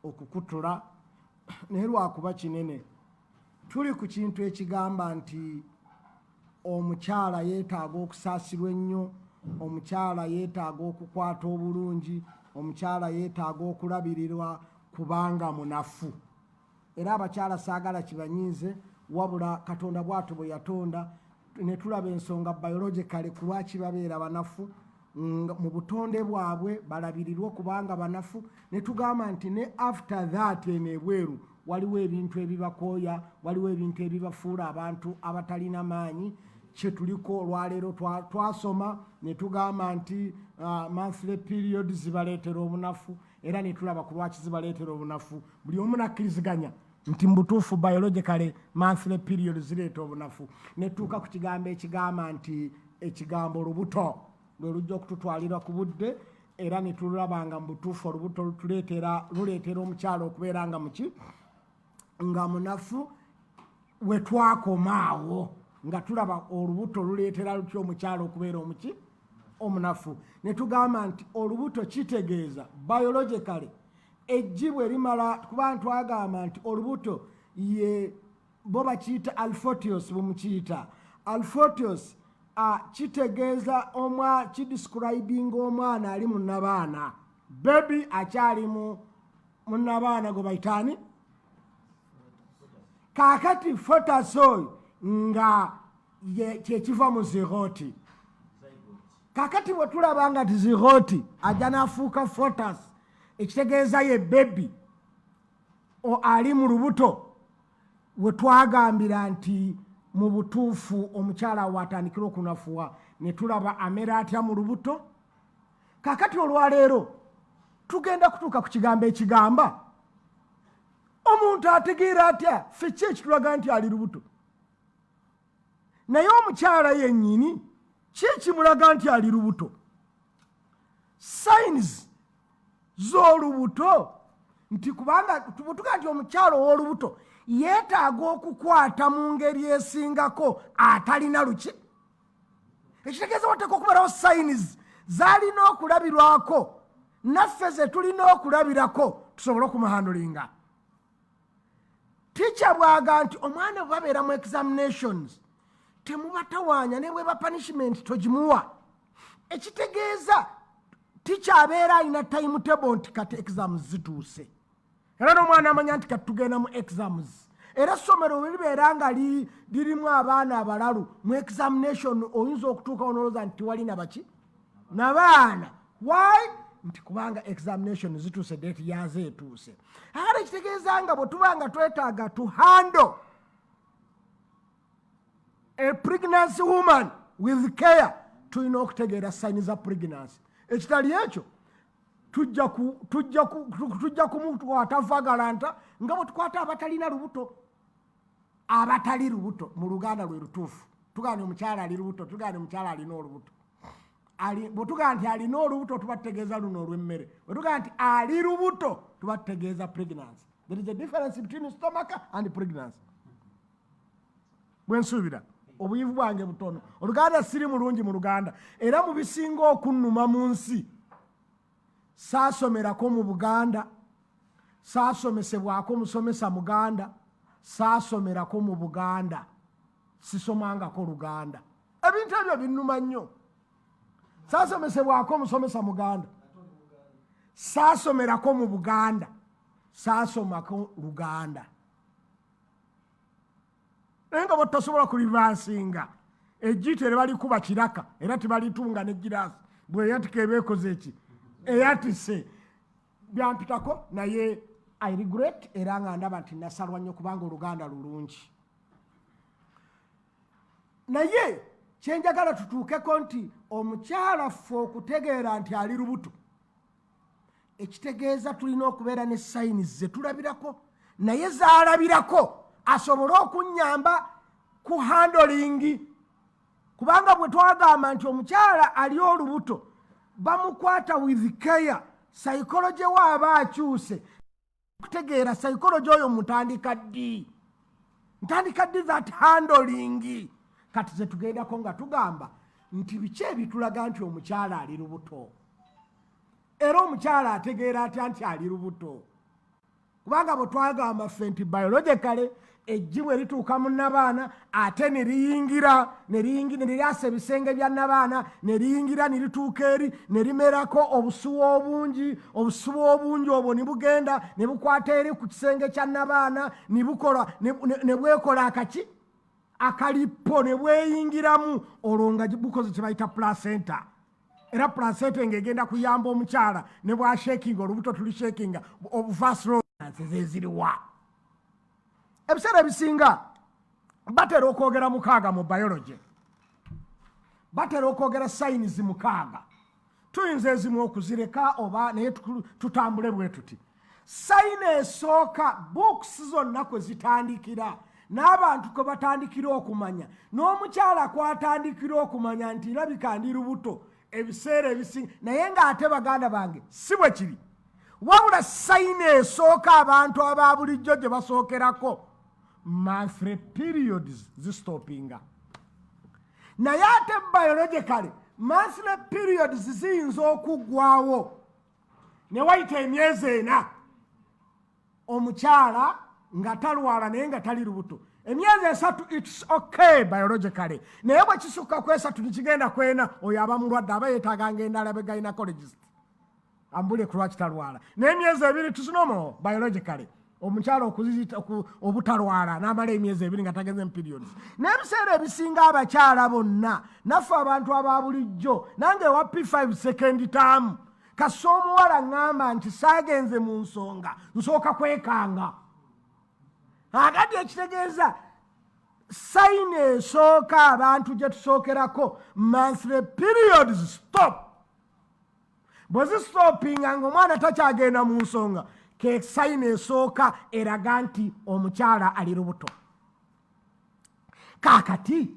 okukutula naye lwakuba kinene tuli ku kintu ekigamba nti omukyala yeetaaga okusaasirwa ennyo, omukyala yeetaaga okukwata obulungi, omukyala yeetaaga okulabirirwa kubanga munafu. Era abakyala saagala kibanyiize wabula Katonda bw'atyo bwe yatonda ne tulaba ensonga biologically ku lwaki babeera banafu mu butonde bwabwe balabirirwa kubanga banafu, ne tugamba nti ne after that eno ebweru waliwo ebintu ebibakooya, waliwo ebintu ebibafuula abantu abatalina maanyi. Kye tuliko olwaleero twasoma ne tugamba nti monthly period zibaleetera obunafu, era ne tulaba ku lwaki zibaleetera obunafu. Buli omu nakkiriziganya nti mu butuufu biologically monthly period zireeta obunafu. Ne tuuka ku kigambo ekigamba nti ekigambo olubuto lwe lujja okututwalira ku budde, era ne tulabanga mu butuufu olubuto luleetera omukyala okubeera nga muki nga munafu. We twakomaawo nga tulaba olubuto luleetera lutya omukyala okubeera omuki omunafu. Ne tugamba nti olubuto kitegeeza biologically ejjibu erimala, kuba twagamba nti olubuto ye bo bakiyita alphotios, bumukiyita alphotios. Kitegeeza kidescribing omwana ali munnabaana, baby akyali munnabaana gwe bayitaani. Kaakati photos oyo nga kyekiva mu zigoti. Kaakati bwe tulaba nga ti zigoti ajja n'afuuka photos, ekitegeeza ye baby ali mu lubuto. We twagambira nti mu butuufu omukyala watandikira okunafuwa, ne tulaba amera atya mu lubuto. Kaakati olwaleero tugenda kutuuka ku kigambo ekigamba omuntu ategeera atya ffe ki ekitulaga nti ali lubuto, naye omukyala yennyini ki ekimulaga nti ali lubuto. Signs z'olubuto nti kubanga tubutuga nti omukyala ow'olubuto yeetaaga okukwata mu ngeri esingako atalina luki. Ekitegeeza wateeka okubalawo signs z'alina okulabirwako, naffe ze tulina okulabirako tusobole okumuhandulinga. Teacher bwaga nti omwana bwe babeera mu examinations temubatawaanya, ne bweba punishment togimuwa. Ekitegeeza teacher abeera alina timetable nti kati exams zituuse, era n'omwana amanya nti kati tugenda mu exams. Era essomero bwe libeera nga lirimu abaana abalalu mu examination, oyinza okutuuka onoloza nti wali nabaki nabaana. Why? Nti kubanga examination zituuse, date yazo etuuse. Era ekitegeeza nga bwe tuba nga twetaaga to handle a pregnancy woman with care, tulina okutegeera sign za pregnancy. Ekitali ekyo tujja kumukwata vagalanta nga bwe tukwata abatalina lubuto. Abatali lubuto mu Luganda lwe lutuufu. Tugaane omukyala ali lubuto, tugaane omukyala alina olubuto. Bwe tugaa nti alina olubuto tuba tutegeeza luno olw'emmere. Bwe tugaa nti ali lubuto tuba tutegeeza pregnancy. There is a difference between stomach and pregnancy. Bwe nsuubira obuyivu bwange butono, Oluganda siri mulungi mu Luganda, era mu bisinga okunnuma mu nsi saasomerako mu Buganda, saasomesebwako musomesa Muganda, saasomerako mu Buganda, sisomangako Luganda. Ebintu ebyo binnuma nnyo. Saasomesebwako musomesa Muganda, saasomerako mu Buganda, saasomako Luganda. Naye nga botasobola kulivansinga ejji tebalikuba kiraka era tebalitunga ne giraasi bweyatika ebeekoze eki eyatise byampitako naye I regret era nga ndaba nti nasalwa nnyo kubanga Oluganda lulungi. Naye kyenjagala tutuukeko nti omukyala ffe okutegeera nti ali lubuto ekitegeeza tulina okubeera ne sayini ze tulabirako naye zaalabirako asobole okunnyamba ku handolingi kubanga bwe twagamba nti omukyala ali olubuto bamukwata with care psychology waaba akyuse kutegeera psychology oyo mutandika ddi that handling kati ze tugendako nga tugamba nti biki ebitulaga nti omukyala ali lubuto era omukyala ategeera atya nti ali lubuto kubanga bwe twagamba ffe nti biologically ejji bwe lituuka mu nnabaana ate ne lyasa ebisenge bya nnabaana ne liyingira ne lituuka eri ne limerako obusuwa obungi obwo ne bugenda ne bukwata eri ku kisenge kya nnabaana ne bwekola akalipo ne bweyingiramu olwo nga bukoze kye bayita placenta era placenta ng'egenda kuyamba omukyala ne bwashakinga olubuto tulishakinga obuvasirozeziriwa ebiseera ebisinga batera okwogera 6 mu biology batera okwogera sayinizi 6 tuyinza ezimu okuzireka oba naye tutambule bwe tuti sayini esooka books zonna kwe zitandikira n'abantu kwe batandikira okumanya n'omukyala kwatandikira okumanya nti irabika ndi lubuto ebiseera ebisinga naye ng'ate baganda bange si bwe kiri wabula sayini esooka abantu aba bulijjo gye basookerako monthly periods zistopinga naye ate biologically monthly periods ziyinza okuggwawo ne wayita emyezi 4 omukyala nga talwala naye nga tali lubuto emyezi 3 it's okay biologically naye bwe kisukka ku 3 nikigenda ku 4 oyo aba mulwadde aba yeetaaga ngenda alabe gynecologist ambule ku lwaki talwala naye emyezi 2 tusonomo biologically omukyala okuzizita obutalwala n'amala emyezi 2 nga tagenze mu periods n'ebiseera ebisinga abakyala bonna naffe abantu aba bulijjo nange wa P5 second term kasa omuwala ŋŋamba nti saagenze mu nsonga nsooka kwekanga agati ekitegeeza sayini esooka abantu gye tusookerako monthly periods stop bwe zistopinga ng'omwana takyagenda mu nsonga ke sayini esooka eraga nti omukyala ali lubuto kaakati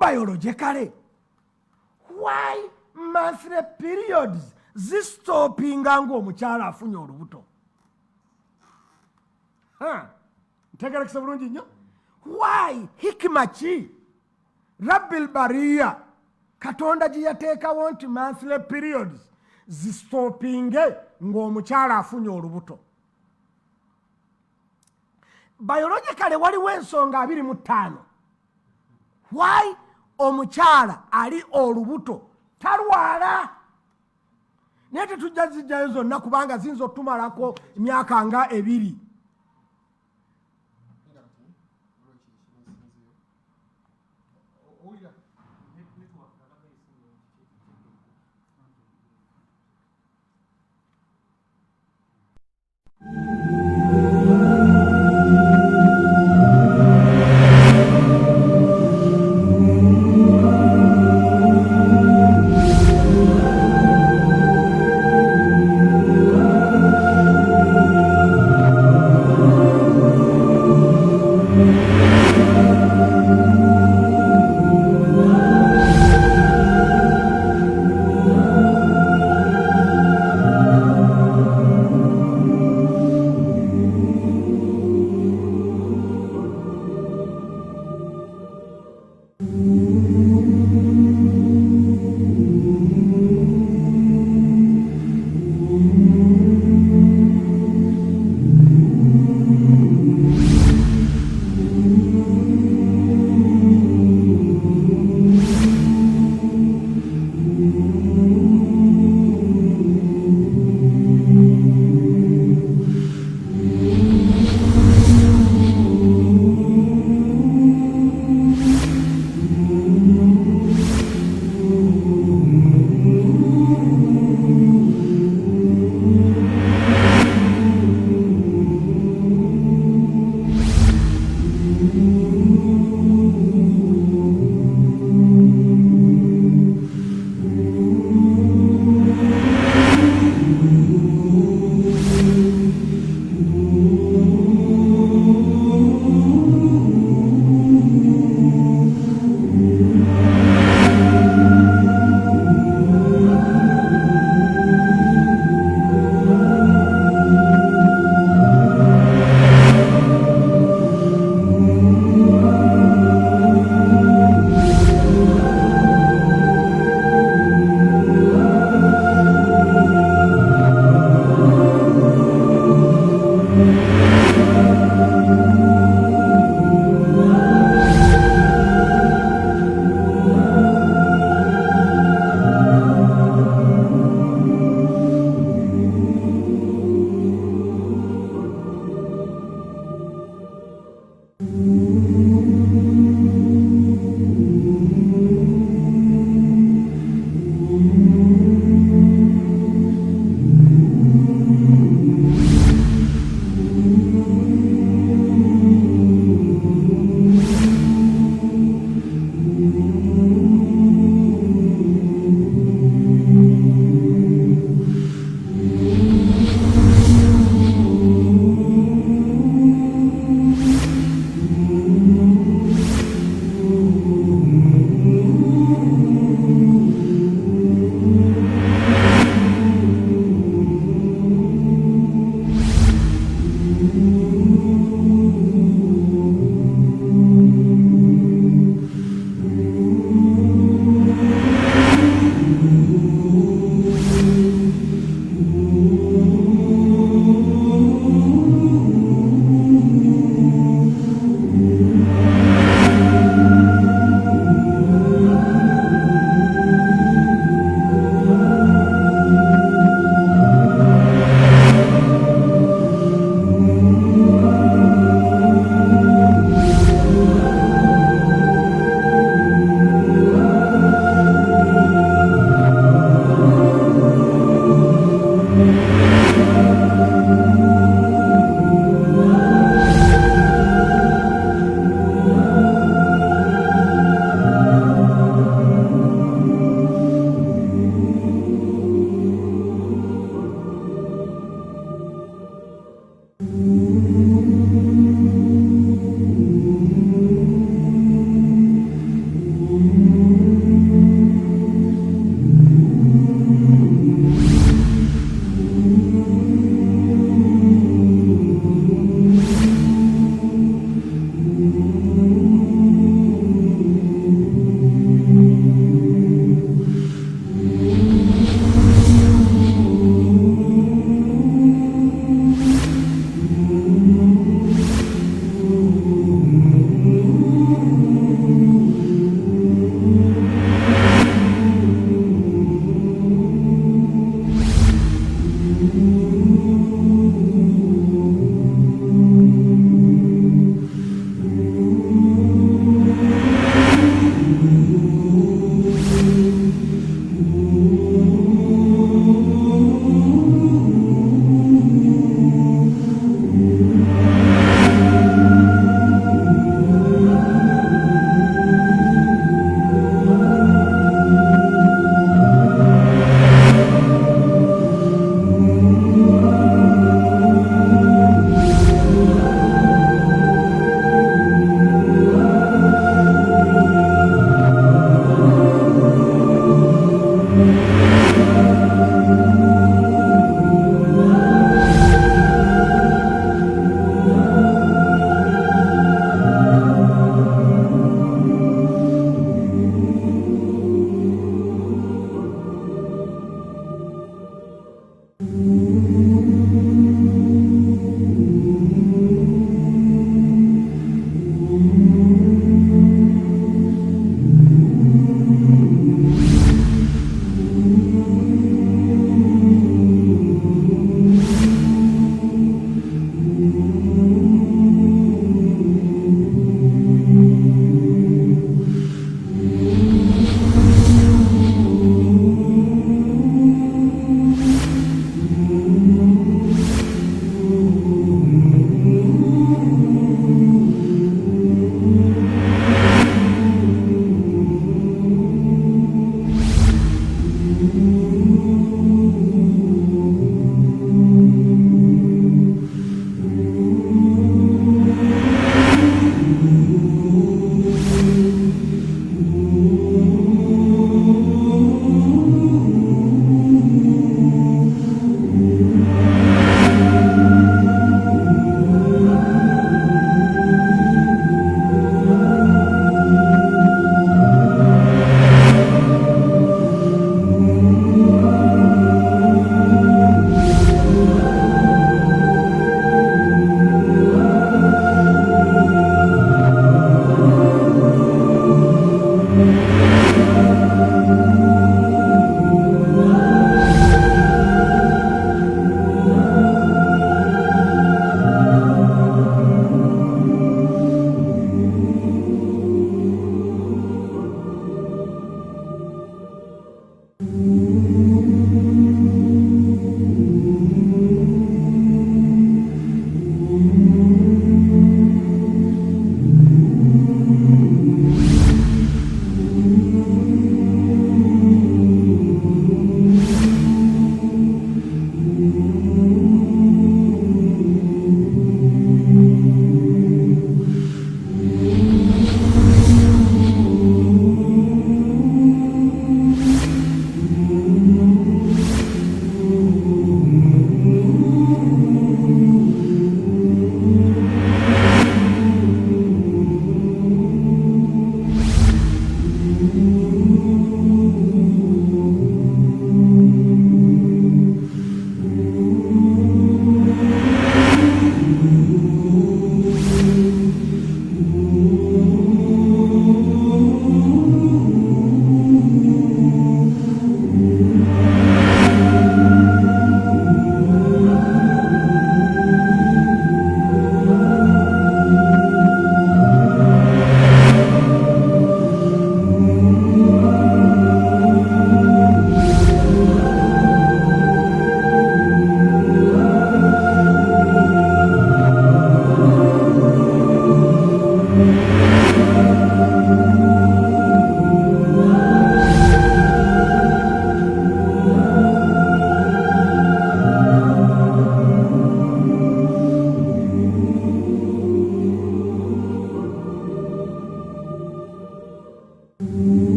biologically why monthly periods zistopinga ng'omukyala afunye olubuto ntegerekese bulungi nnyo why hikima ki rabbil bariya katonda gye yateekawo nti monthly periods zistopinge ng'omukyala afunye olubuto biologically waliwo ensonga 25 why omukyala ali olubuto talwala naye tetujja zijjayo zonna kubanga ziyinza otumalako emyaka nga 2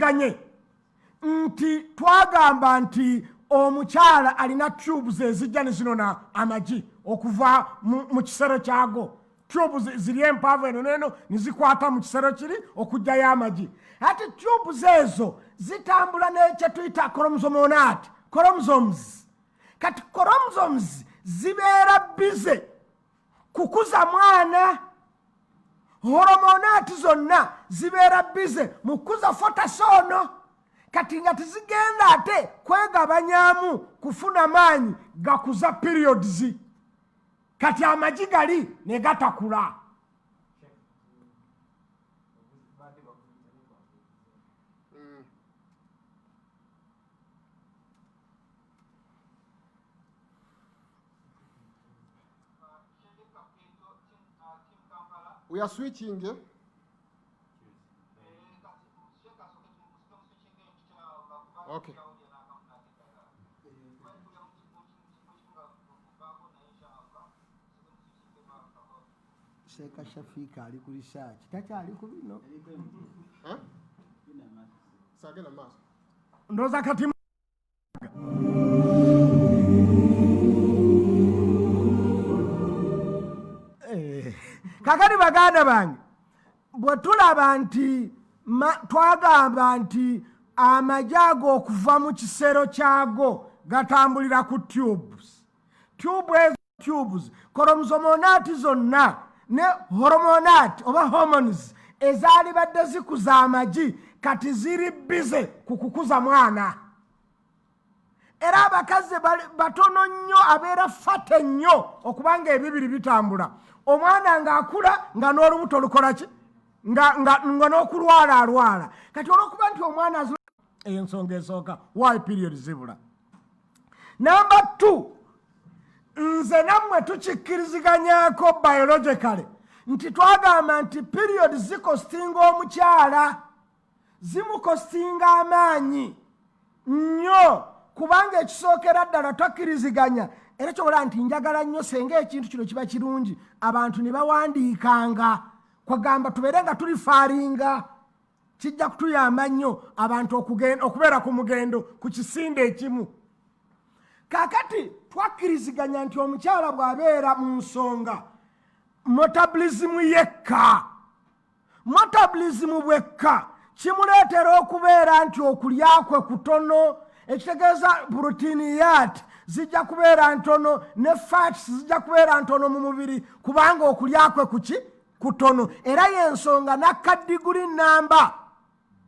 tukkiriziganye nti twagamba nti omukyala alina tubes ezijja ne zinona amagi okuva mu kisero kyago. Tubes ziri empaavu eno neno nizikwata mu kisero kiri okujjayo amagi. Ati tubes ezo zitambula n'ekye tuyita chromosomes. Kati chromosomes zibeera bize kukuza mwana. Horomonati zonna zibeera bize mu kukuza fotasono. Kati nga tizigenda ate kwegabanyamu kufuna maanyi gakuza periods. Kati amagi gali ne gatakula. We are switching. Okay. Seka Shafika ali ku research. Takyali ku bino. Sagala mas. Ndoza kati kakati baganda bange bwe tulaba nti twagamba nti amajaago okuva mu kisero kyago gatambulira ku tubes. Tubes chromosomonati zonna ne hormonati oba hormones ezaali badde zikuza amagi kati ziri bize ku kukuza mwana. Era abakazi batono nnyo abeera fate nnyo okubanga ebibiri bitambula. Omwana ng'akula nga n'olubuto lukola ki nga n'okulwala alwala. Kati olw'okuba nti omwana azula eyo ensonga esooka why period zibula. Number 2, nze nammwe tukikkiriziganyako biologically nti twagamba nti period zikostinga omukyala, zimukostinga amaanyi nnyo kubanga ekisookera ddala twakkiriziganya. Era kyobola nti njagala nnyo senga ekintu kino kiba kirungi abantu ne bawandiikanga kwagamba tubeere nga tulifaaringa, kijja kutuyamba nnyo abantu okubeera ku mugendo ku kisinde ekimu. Kaakati twakkiriziganya nti omukyala bw'abeera mu nsonga metabolism yekka, metabolism bwekka kimuleetera okubeera nti okulya kwe kutono, ekitegeeza proteiniyat zijja kubeera ntono ne fats zijja kubeera ntono mu mubiri kubanga okulya kwe kutono. Era y'ensonga nakkadiguli namba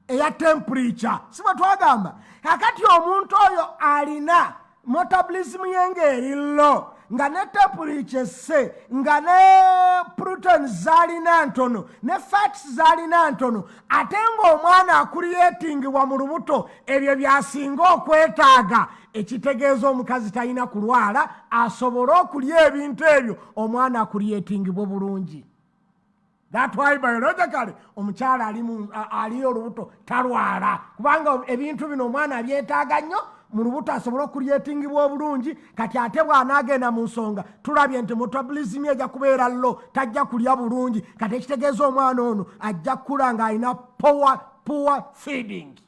eya temperature si bwe twagamba. Kakati omuntu oyo alina metabolism y'engeri lo nga ne temperature se nga ne protein zalina ntono ne fats zalina ntono, ate ng'omwana akurietingibwa mu lubuto ebyo byasinga okwetaaga, ekitegeeza omukazi talina kulwala, asobole okulya ebintu ebyo omwana akurietingibwa bulungi. That why biologically omukyala ali olubuto talwala kubanga ebintu bino omwana abyetaaga nnyo mu lubuto asobole okurietingibwa obulungi. Kati ate bw'anaagenda mu nsonga tulabye nti metabolism ejja kubeera lo, tajja kulya bulungi. Kati ekitegeeza omwana ono ajja kukula ng'alina poor feeding.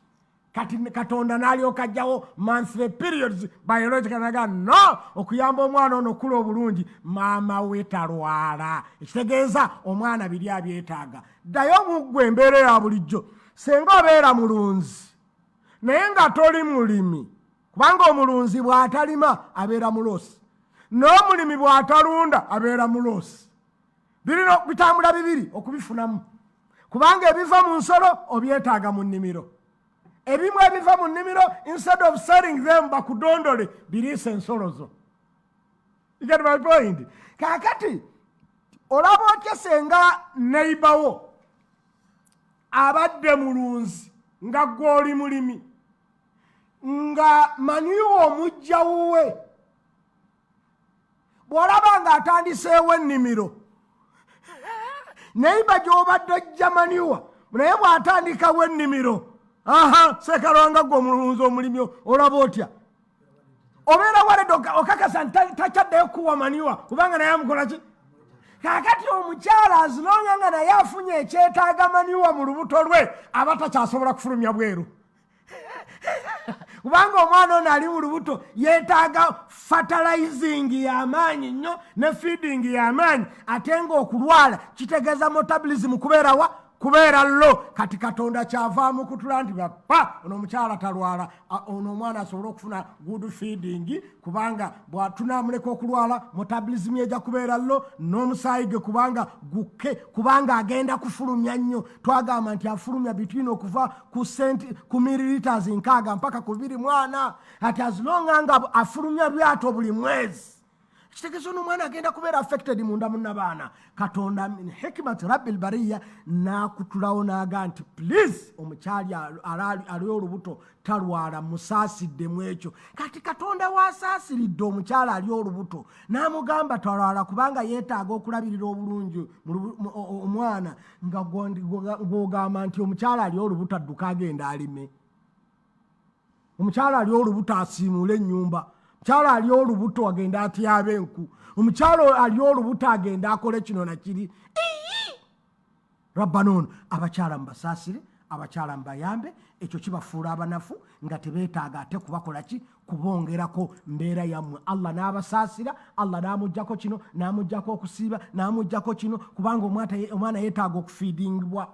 Kati Katonda n'alyoka ajjawo monthly periods biological naga no okuyamba omwana ono okula obulungi maama we talwala. Ekitegeeza omwana biri abyetaaga. Ddayo muggwe embeera ya bulijjo. Senga obeera mulunzi naye nga toli mulimi, kubanga omulunzi bw'atalima abeera mulosi, n'omulimi bw'atalunda abeera mulosi. Birina bitambula bibiri okubifunamu kubanga ebiva mu nsolo obyetaaga mu nnimiro. Ebimu ebiva mu nnimiro instead of selling them bakudondole biriisa ensolo zo. You get my point? Kaakati olaba otya senga neighbor wo abadde mulunzi nga gw'oli mulimi nga manyiwo omujja wuwe bw'olaba ng'atandiseewo ennimiro neighbor gy'obadde ojja manyiwa naye bw'atandikawo ennimiro sekalwanga gwe omulunzi omulimi olaba otya? Obeera waledde okakasa nti takyaddeyo kuwa maniwa kubanga naye amukola ki? Kaakati omukyala azinonga nga naye afunye ekyetaaga maniwa mu lubuto lwe aba takyasobola kufulumya bweru. kubanga omwana ono ali mu lubuto yeetaaga fertilizing y'amaanyi nnyo ne feeding y'amaanyi ate ng'okulwala kitegeeza metabolism kubeera lo. kati Katonda kyavaamu kutula nti bappa ono omukyala talwala, ono omwana asobole okufuna good feeding kubanga bwatunamuleka okulwala metabolism ejja kubeera lo n'omusaayi gwe kubanga gukke kubanga agenda kufulumya nnyo. twagamba nti afulumya between okuva ku milliliters 6 mpaka ku 24 ati as long nga afulumya byato buli mwezi kitegeeza n'omwana agenda kubeera affected munda munnabaana. Katonda hikmat rabbil bariya n'akutulawo n'aga nti please omukyali ali olubuto talwala musaasiddemu ekyo. kati Katonda waasaasiridde omukyala ali olubuto n'amugamba talwala kubanga yeetaaga okulabirira obulungi omwana ng'ogamba nti omukyala ali olubuto adduka agenda alime, omukyala ali olubuto asiimuule ennyumba, omukyala ali olubuto agenda atyabe enku, omukyala ali olubuto agenda akole kino nakiri. Rabbana ono abakyala mubasaasire, abakyala mubayambe, ekyo kibafuula abanafu nga tebeetaaga ate kubakola ki kubongerako mbeera yammwe. Allah n'abasaasira, Allah n'amuggyako kino n'amuggyako okusiiba n'amuggyako kino kubanga omwana yeetaaga okufiidingibwa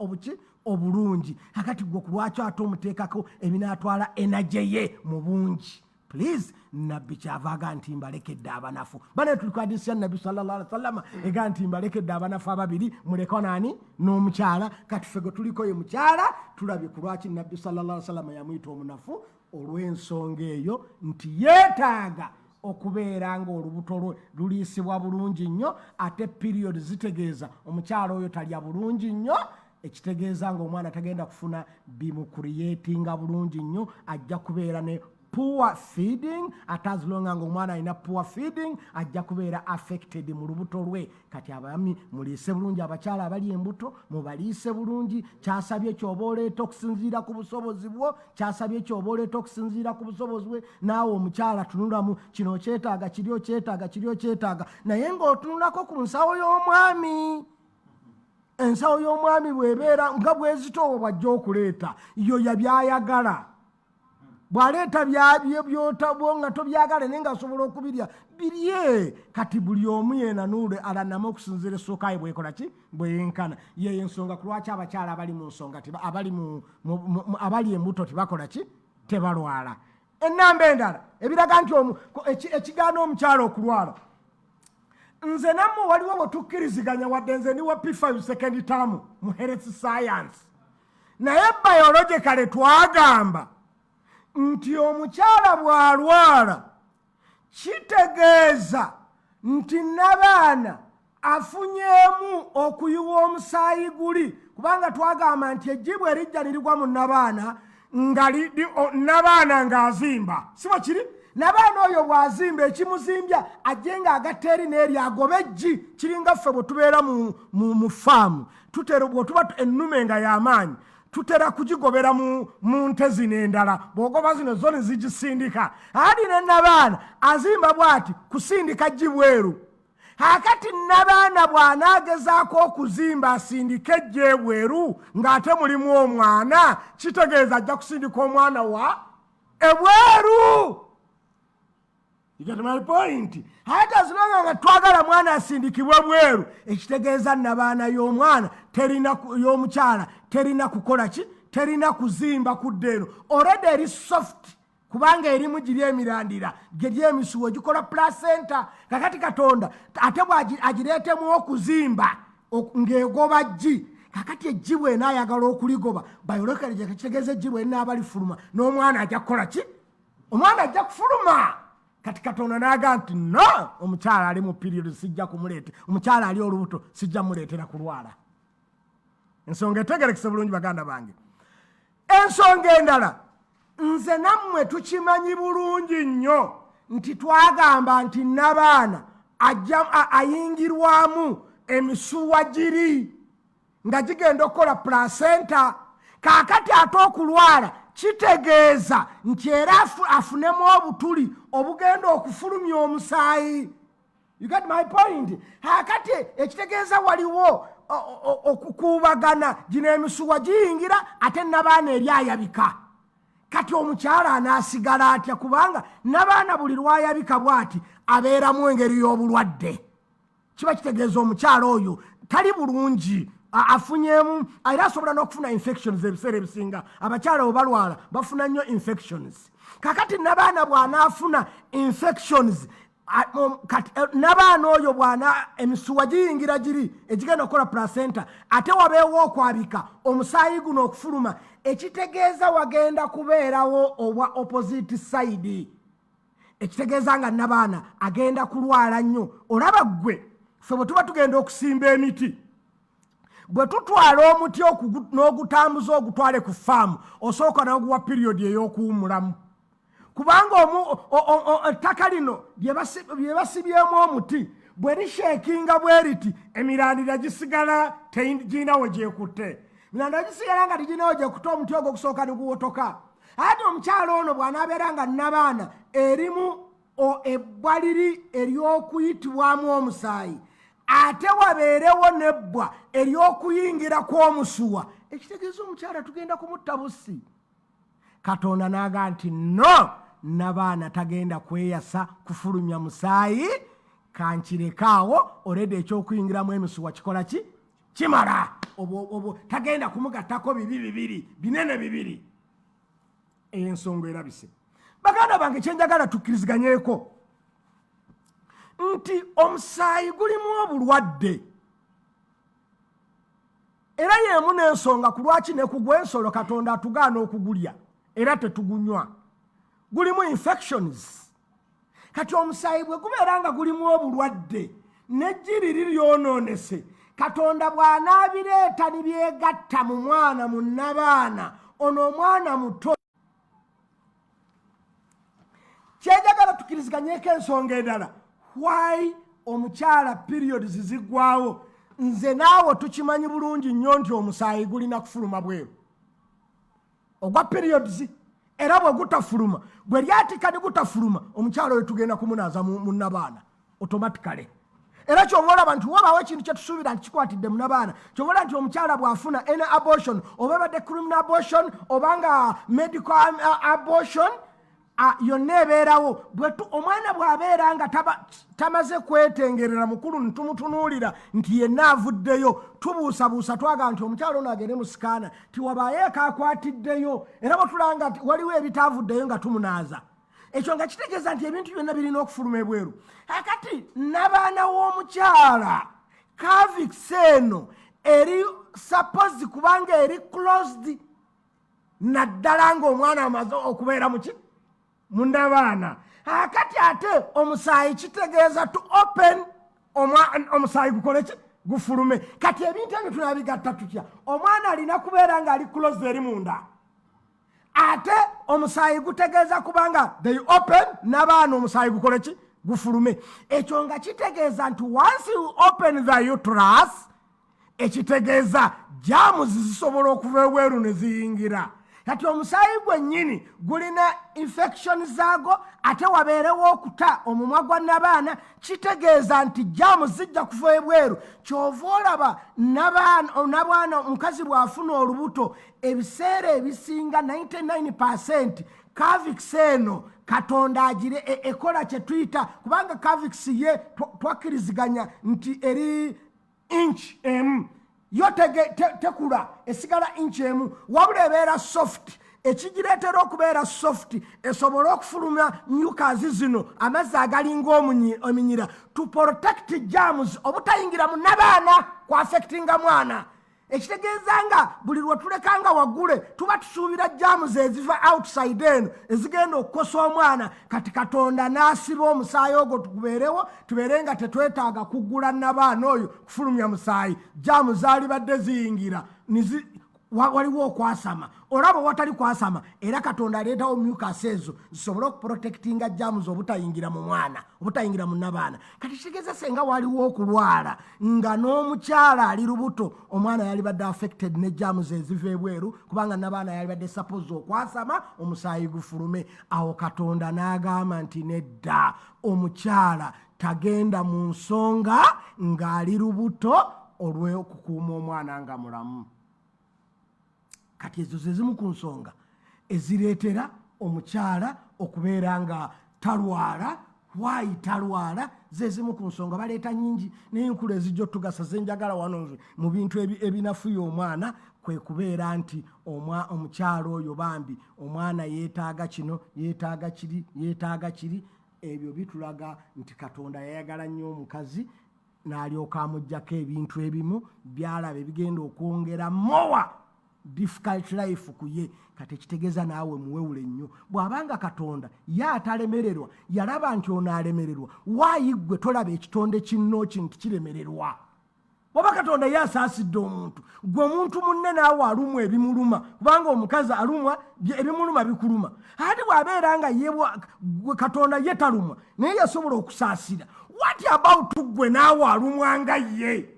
obulungi. kakati gwe kulwaki ate omuteekako ebinaatwala energy ye mu bungi. Please, nabbi kyavaaga nti mbalekedde abanafu. Bane tuli ku hadisi ya nabbi sallallahu alaihi wasallam ega nti mbalekedde abanafu ababiri muleka nani n'omukyala. kati ffe gwe tuliko ye mukyala tulabye ku lwaki nabbi sallallahu alaihi wasallam yamuyita omunafu olw'ensonga eyo nti yeetaaga okubeera nga olubuto lwe luliisibwa bulungi nnyo ate period zitegeeza omukyala oyo talya bulungi nnyo ekitegeeza nga omwana tagenda kufuna bimukuliyetinga bulungi nnyo ajja kubeera ne poor feeding ate as long nga omwana alina poor feeding ajja kubeera affected mu lubuto lwe. kati abaami muliise bulungi abakyala abali embuto mubaliise bulungi. kyasabye kyoba oleeta okusinziira ku busobozi bwo, kyasabye kyoba oleeta okusinziira ku busobozi bwe. naawe omukyala tunulamu kino kyetaaga kiryo kyetaaga kiryo kyetaaga naye ng'otunulako ku nsawo y'omwami. ensawo y'omwami bw'ebeera nga bwezitoowo bwajja okuleeta yo yabyayagala. bwaleeta byotabo nga tobyagala naye ng'asobola okubirya birye. kati buli omu yeenanuule alanamu okusinziira essookaye bwekola ki bweyenkana. yeyo ensonga ku lwaki abakyala abali mu nsonga abali embuto tebakola ki tebalwala. ennamba endala ebiraga nti ekigaana omukyala okulwala. nze nammwe waliwo bwe tukkiriziganya wadde nze ndi wa P5 second term mu health science naye biologically twagamba nti omukyala bw'alwala kitegeeza nti n'abaana afunyeemu okuyiwa omusaayi guli kubanga twagamba nti ejjibwa erijja nirigwa mu n'abaana n'abaana ng'azimba si bwe kiri. n'abaana oyo bw'azimba ekimuzimbya ajje ng'agatta eri n'eri agobe ejji kiringa ffe bwe tubeera mu faamu bwe tuba ennume nga y'amaanyi tutera kugigobera mu nte zino endala bw'ogoba zino zo ne zigisindika. ali ne n'abaana azimba bw'ati kusindika gibweru. kakati n'abaana bw'anaagezaako okuzimba asindike ejje ebweru ng'ate mulimu omwana kitegeeza ajja kusindika omwana wa ebweru. You get my point? Hata zilonga nga twagala mwana asindikibwe bweru ekitegeeza n'abaana y'omwana y'omukyala terina kukola ki terina kuzimba kudda eno already eri soft kubanga erimu giri emirandira geri emisuwo gikola placenta. kakati Katonda ate bw'agireetemu okuzimba ng'egoba ggi. kakati ejjibwa enaayagala okuligoba biologically kitegeeza ejjibwa erinaaba lifuluma n'omwana ajja kukola ki omwana ajja kufuluma. kati Katonda n'aga nti no omukyala ali mu period sijja kumuleeta omukyala ali olubuto sijja muleetera kulwala. ensonga etegerekese bulungi baganda bange. ensonga endala nze nammwe tukimanyi bulungi nnyo nti twagamba nti n'abaana ayingirwamu emisuwa giri nga gigenda okukola placenta. kaakati ate okulwala kitegeeza nti era afunemu obutuli obugenda okufulumya omusaayi. You get my point? kakati ekitegeeza waliwo okukuubagana gino emisuwa giyingira ate n'abaana eri ayabika. kati omukyala anaasigala atya kubanga n'abaana buli lwayabika bw'ati abeeramu engeri y'obulwadde kiba kitegeeza omukyala oyo tali bulungi afunyemu era asobola n'okufuna infections ebiseera ebisinga abakyala bwe balwala bafuna nnyo infections kakati n'abaana bw'anaafuna infections n'abaana oyo bwana emisuwa giyingira giri egigenda okukola placenta ate wabeewo okwabika omusaayi guno okufuluma ekitegeeza wagenda kubeerawo obwa opposite side ekitegeeza nga n'abaana agenda kulwala nnyo olaba ggwe ffe bwe tuba tugenda okusimba emiti bwe tutwala omuti n'ogutambuza ogutwale ku faamu osooka n'oguwa piriyodi ey'okuwumulamu kubanga ettaka lino lye basibyemu omuti bwe lisheekinga bwe riti emirandira gisigala girina we gyekutte emirandira gisigala nga tigirina we gyekutte omuti ogwo okusooka niguwotoka ate omukyalo ono bw'anaabeera nga n'abaana erimu ebbwa liri ery'okuyitibwamu omusaayi ate wabeerewo n'ebbwa ery'okuyingira kw'omusuwa ekitegeeza omukyala tugenda kumutta bussi katonda n'aga nti no n'abaana tagenda kweyasa kufulumya musaayi kankirekaawo oledi ekyokuyingiramu emisuwa kikola ki kimala obwo tagenda kumugattako bibiri binene bibiri ensonga erabise baganda bange kyenjagala tukkiriziganyeko nti omusaayi gulimu obulwadde era yemu n'ensonga ku lwaki ne kugwa ensolo katonda atugaana okugulya era tetugunywa gulimu infections kati omusaayi bwe gubeera nga gulimu obulwadde n'ejjiriri lyonoonese katonda bw'anaabireeta nibyegatta mu mwana mu n'abaana ono omwana muto kyenjagala tukkiriziganyeko ensonga endala why omukyala periods ziggwawo nze naawe tukimanyi bulungi nnyo nti omusaayi gulina kufuluma bweru ogwa periods era bwe gutafuluma bwe lyatika ne gutafuluma omukyala oyo tugenda kumunaaza munnabaana automatically era ky'obaolaba nti wabaawo ekintu kye tusuubira nti kikwatidde munnabaana ky'obaola nti omukyala bw'afuna any abortion oba badde criminal abortion obanga medical abortion yonna ebeerawo omwana bw'abeera nga tamaze kwetengerera mukulu ntumutunuulira nti yenna avuddeyo tubuusabuusa twaga nti omukyalo ono agende mu sikaana tiwabaayo ekaakwatiddeyo era bwe tulanga nti waliwo ebitaavuddeyo nga tumunaaza ekyo nga kitegeeza nti ebintu byonna birina okufuluma ebweru akati n'abaana w'omukyala cervix eno eri suppose kubanga eri closed naddala ng'omwana amaze okubeera muki mundabaana akati ate omusaayi kitegeeza to open omusaayi gukole ki gufulume kati ebintu ebyo tunabigatta tutya omwana alina kubeera nga ali close eri munda ate omusaayi gutegeeza kubanga they open n'abaana omusaayi gukole ki gufulume ekyo nga kitegeeza nti once you open the uterus ekitegeeza germs zisobola okuva ebweru ne ziyingira kati omusaayi gwennyini gulina infection zaago ate wabeerewo okuta omumwa gwa n'abaana kitegeeza nti germs zijja kuva ebweru kyova olaba n'abwana omukazi bw'afuna olubuto ebiseera ebisinga 99% cervix eno katonda agire ekola kye tuyita kubanga cervix ye twakkiriziganya nti eri inch emu yo tekula esigala inch emu wabula ebeera soft ekigireetera okubeera soft esobola okufulumya nyukazi zino amazzi agalinga omunyira to protect germs obutayingira mu n'abaana ku affectinga mwana ekitegeeza nga buli lwe tulekanga waggule tuba tusuubira germs eziva outside eno ezigenda okukosa omwana kati katonda n'asiba omusaayi ogwo tugubeerewo tubeere nga tetwetaaga kuggula n'abaana oyo kufulumya musaayi germs zaali badde ziyingira waliwo okwasama olaba watali kwasama era katonda aleetawo mucus ezo zisobole okuprotectinga germs obutayingira mu mwana obutayingira mu n'abaana kati kitegeeza senga waliwo okulwala nga n'omukyala ali lubuto omwana yali badde affected ne germs eziva ebweru kubanga n'abaana yali badde suppose okwasama omusaayi gufulume awo katonda n'agamba nti nedda omukyala tagenda mu nsonga ng'ali lubuto olw'okukuuma omwana nga mulamu kati ezo ze zimu ku nsonga ezireetera omukyala okubeera nga talwala. Why talwala? Zezimu ku nsonga baleeta nyingi naye enkulu ezijja otugasa zenjagala wano nze mu bintu ebinafuya omwana kwe kubeera nti omukyala oyo bambi omwana yeetaaga kino yeetaaga kiri. Ebyo bitulaga nti Katonda yayagala nnyo omukazi n'alyoka amuggyako ebintu ebimu byalaba ebigenda okwongera mowa difficult life ku ye. Kati ekitegeeza naawe muwewule nnyo. Bw'abanga Katonda ye atalemererwa yalaba nti ono alemererwa, waayi ggwe tolaba ekitonde kinno kintu kiremererwa? Waba Katonda ye asaasidde omuntu, gwe omuntu munne naawe alumwa ebimuluma, kubanga omukazi alumwa ebimuluma bikuluma. Ate bw'abeera nga gwe Katonda ye talumwa naye yasobola okusaasira, what about gwe naawe alumwa nga ye?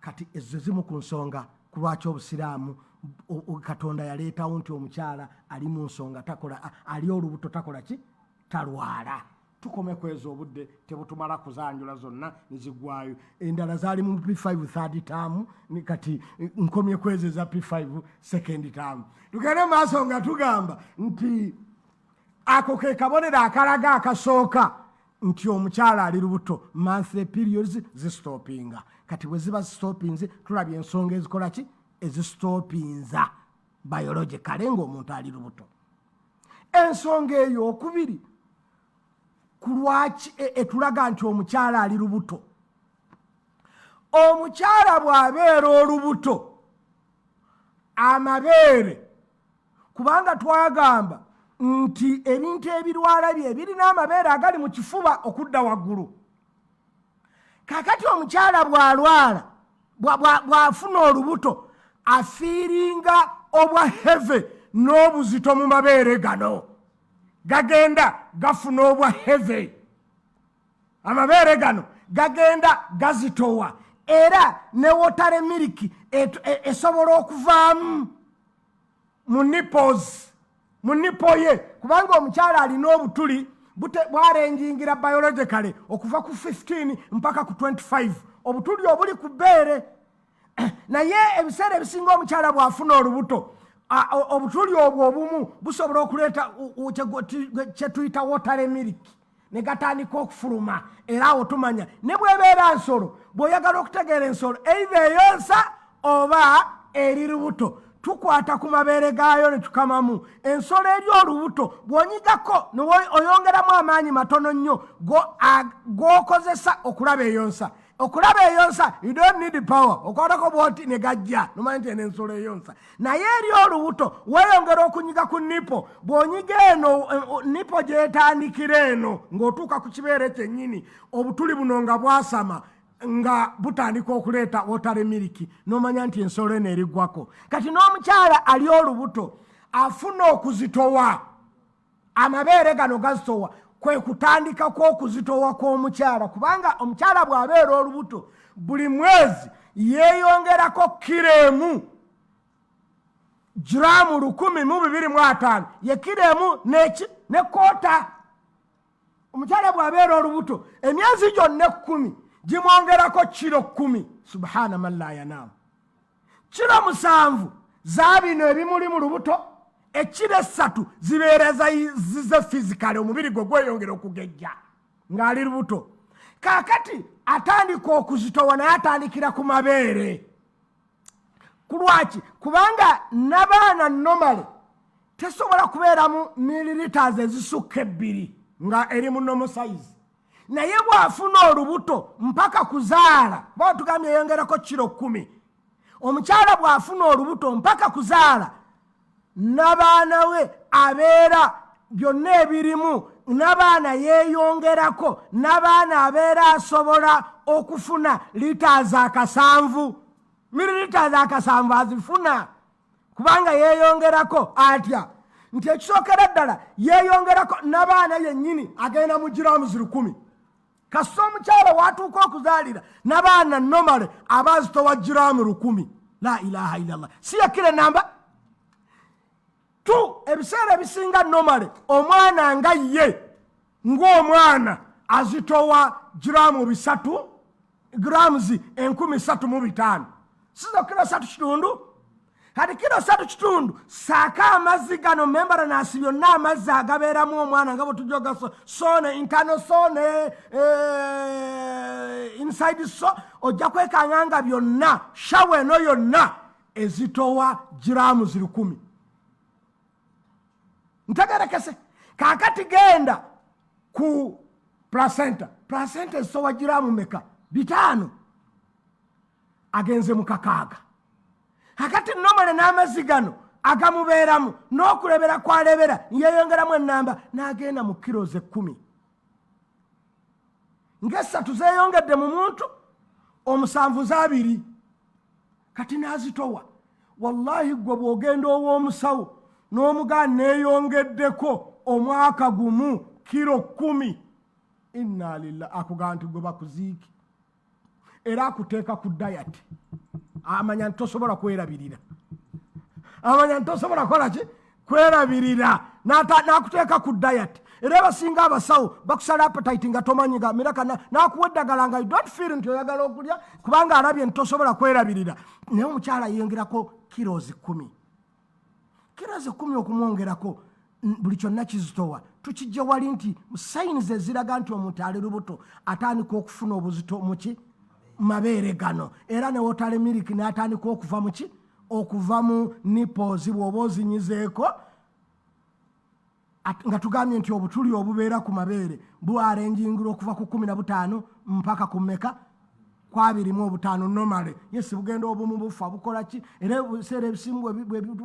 Kati ezo zimu ku nsonga ku lwaki obusiraamu Katonda yaleetawo nti omukyala ali mu nsonga takola, ali olubuto takola ki? Talwala. Tukome kwezo obudde tebutumala kuzanjula zonna nizigwayo. Endala zaali mu P5 third term, kati nkomye kweze za P5 second term. Tugende maaso nga tugamba nti ako ke kabonero akalaga akasooka nti omukyala ali lubuto, monthly periods zistopinga. Kati bwe ziba zistopinze tulabye ensonga ezikola ki? Ezistopinza biologically ng'omuntu ali lubuto. Ensonga eyo okubiri ku lwaki etulaga nti omukyala ali lubuto. Omukyala bw'abeera olubuto amabeere, kubanga twagamba nti ebintu ebirwala bye birina amabeere agali mu kifuba okudda waggulu. Kakati omukyala bw'alwala bw'afuna olubuto afiiringa obwa heve n'obuzito mu mabeere gano, gagenda gafuna obwa heve, amabeere gano gagenda gazitowa, era ne wotare miliki esobola okuvaamu mu nipples, mu nippo ye, kubanga omukyala alina obutuli bwarenjingira biologically okuva ku 15 mpaka ku 25, obutuli obuli ku bbeere. Naye ebiseera ebisinga omukyala bw'afuna olubuto obutuli obwo obumu busobola okuleeta kye tuyita wotare miliki ne gatandika okufuluma. Era awo tumanya ne bw'ebeera nsolo, bw'oyagala okutegeera ensolo either eyonsa oba eri lubuto, tukwata ku mabeere gaayo ne tukamamu. Ensolo eri olubuto bw'onyigako oyongeramu amaanyi matono nnyo g'okozesa okulaba eyonsa. Okulaba eyonsa, you don't need power. Okwatako bwoti ne gajja nomanyi nti n'ensolo eyonsa. Naye eri olubuto weeyongera okunyiga ku nipo, bw'onyiga eno nipo gyetandikira eno ng'otuuka ku kibeere kyennyini, obutuli buno nga bwasama nga butandika okuleeta wotare miliki, nomanya nti ensolo eno eriggwako. Kati n'omukyala ali olubuto afuna okuzitowa, amabeere gano gazitowa, kwe kutandika kw'okuzitowa kw'omukyala, kubanga omukyala bw'abeera olubuto buli mwezi yeeyongerako kiremu giramu 125, ye kiremu ne koota. Omukyala bw'abeera olubuto emyezi gyonna 10 gimwongerako kiro 10. Subhana man la yanam. Kiro 7 za bino ebimuli mu lubuto, ekiro 3 zibeera zize fizikale, omubiri gwe gweyongera okugejja ng'ali lubuto. Kaakati atandika okuzitowa naye atandikira ku mabeere. Ku lwaki? Kubanga n'abaana normally tesobola kubeeramu milliliters ezisukka 2 nga eri mu normal size. Naye bw'afuna olubuto mpaka kuzaala, bwa tugambye yeyongerako kiro 10. Omukyala bw'afuna olubuto mpaka kuzaala, n'abaana we abeera byonna ebirimu, n'abaana yeeyongerako, n'abaana abeera asobola okufuna liters 7, milliliters 7 azifuna, kubanga yeeyongerako atya nti ekisookera ddala yeeyongerako n'abaana yennyini agenda mu grams 10. Kasita omukyala watuuka okuzaalira n'abaana normally abazitowa giramu 10. La ilaha illallah. Si yakire namba tu ebiseera ebisinga normally omwana nga ye ng'omwana azitowa giramu 3, grams 13,500. Sizo kilo 3 kitundu. kati kilo 3 saaka amazzi gano membala nasi byonna amazzi agabeeramu omwana nga bwe tujoga sone internal sone inside so ojja kwekanga nga byonna shawa eno yonna ezitowa giramu 10 ntegerekese kakati genda ku placenta esowa giramu meka 5 agenze mu 6 kakati nomale n'amazzi gano agamubeeramu n'okulebera kwalebera yeyongeramu enamba n'agenda mu kilo 10 nga-3 zeyongedde mu muntu 7 2 kati n'azitowa wallahi gwe bw'ogenda ow'omusawo n'omugaana neeyongeddeko omwaka gumu kilo 10 inna lillahi akugamba nti gwe bakuziiki era akuteeka ku dayati amanya ntosobola kwerabirira amanya ntosobola kolaki kwerabirira nakuteeka ku dayati era basinga abasawo bakusala appetite nga tomanyiga miraka nakuwa eddagala nga don't feel nti oyagala okulya kubanga alabye ntosobola kwerabirira naye omukyala yeyongerako kilozi 10 okumwongerako buli kyonna kizitowa tukijja wali nti sayinizi eziraga nti omuntu ali lubuto atandika okufuna obuzito muki mabeere gano era ne wotale miliki n'atandika okuva muki okuva mu nipples bw'oba ozinyizeeko nga tugambye nti obutuli obubeera ku mabeere bwarenjingira okuva ku 15 mpaka ku mmeka ku 25 normale yesi bugenda obumu bufa bukola ki era ebiseera ebisinga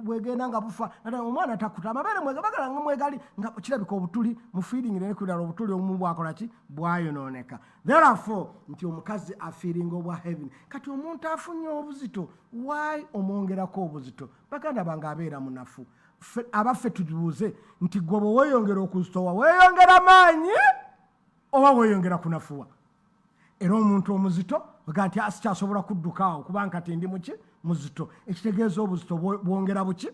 bwegenda nga bufa omwana takuta amabeere mwegabagala nga mwegali nga kirabika obutuli mu feeding ne kulala obutuli obumu bwakola ki bwayonooneka therefore nti omukazi afiiringa obwa heaven kati omuntu afunye obuzito why omwongerako obuzito baganda bange abeera munafu abaffe tubuuze nti gwe bwe weeyongera okuzitowa weeyongera maanyi oba weeyongera kunafuwa era omuntu omuzito baga nti asikyasobola kuddukaawo kubanga kati ndi muki muzito ekitegeeza obuzito bwongera buki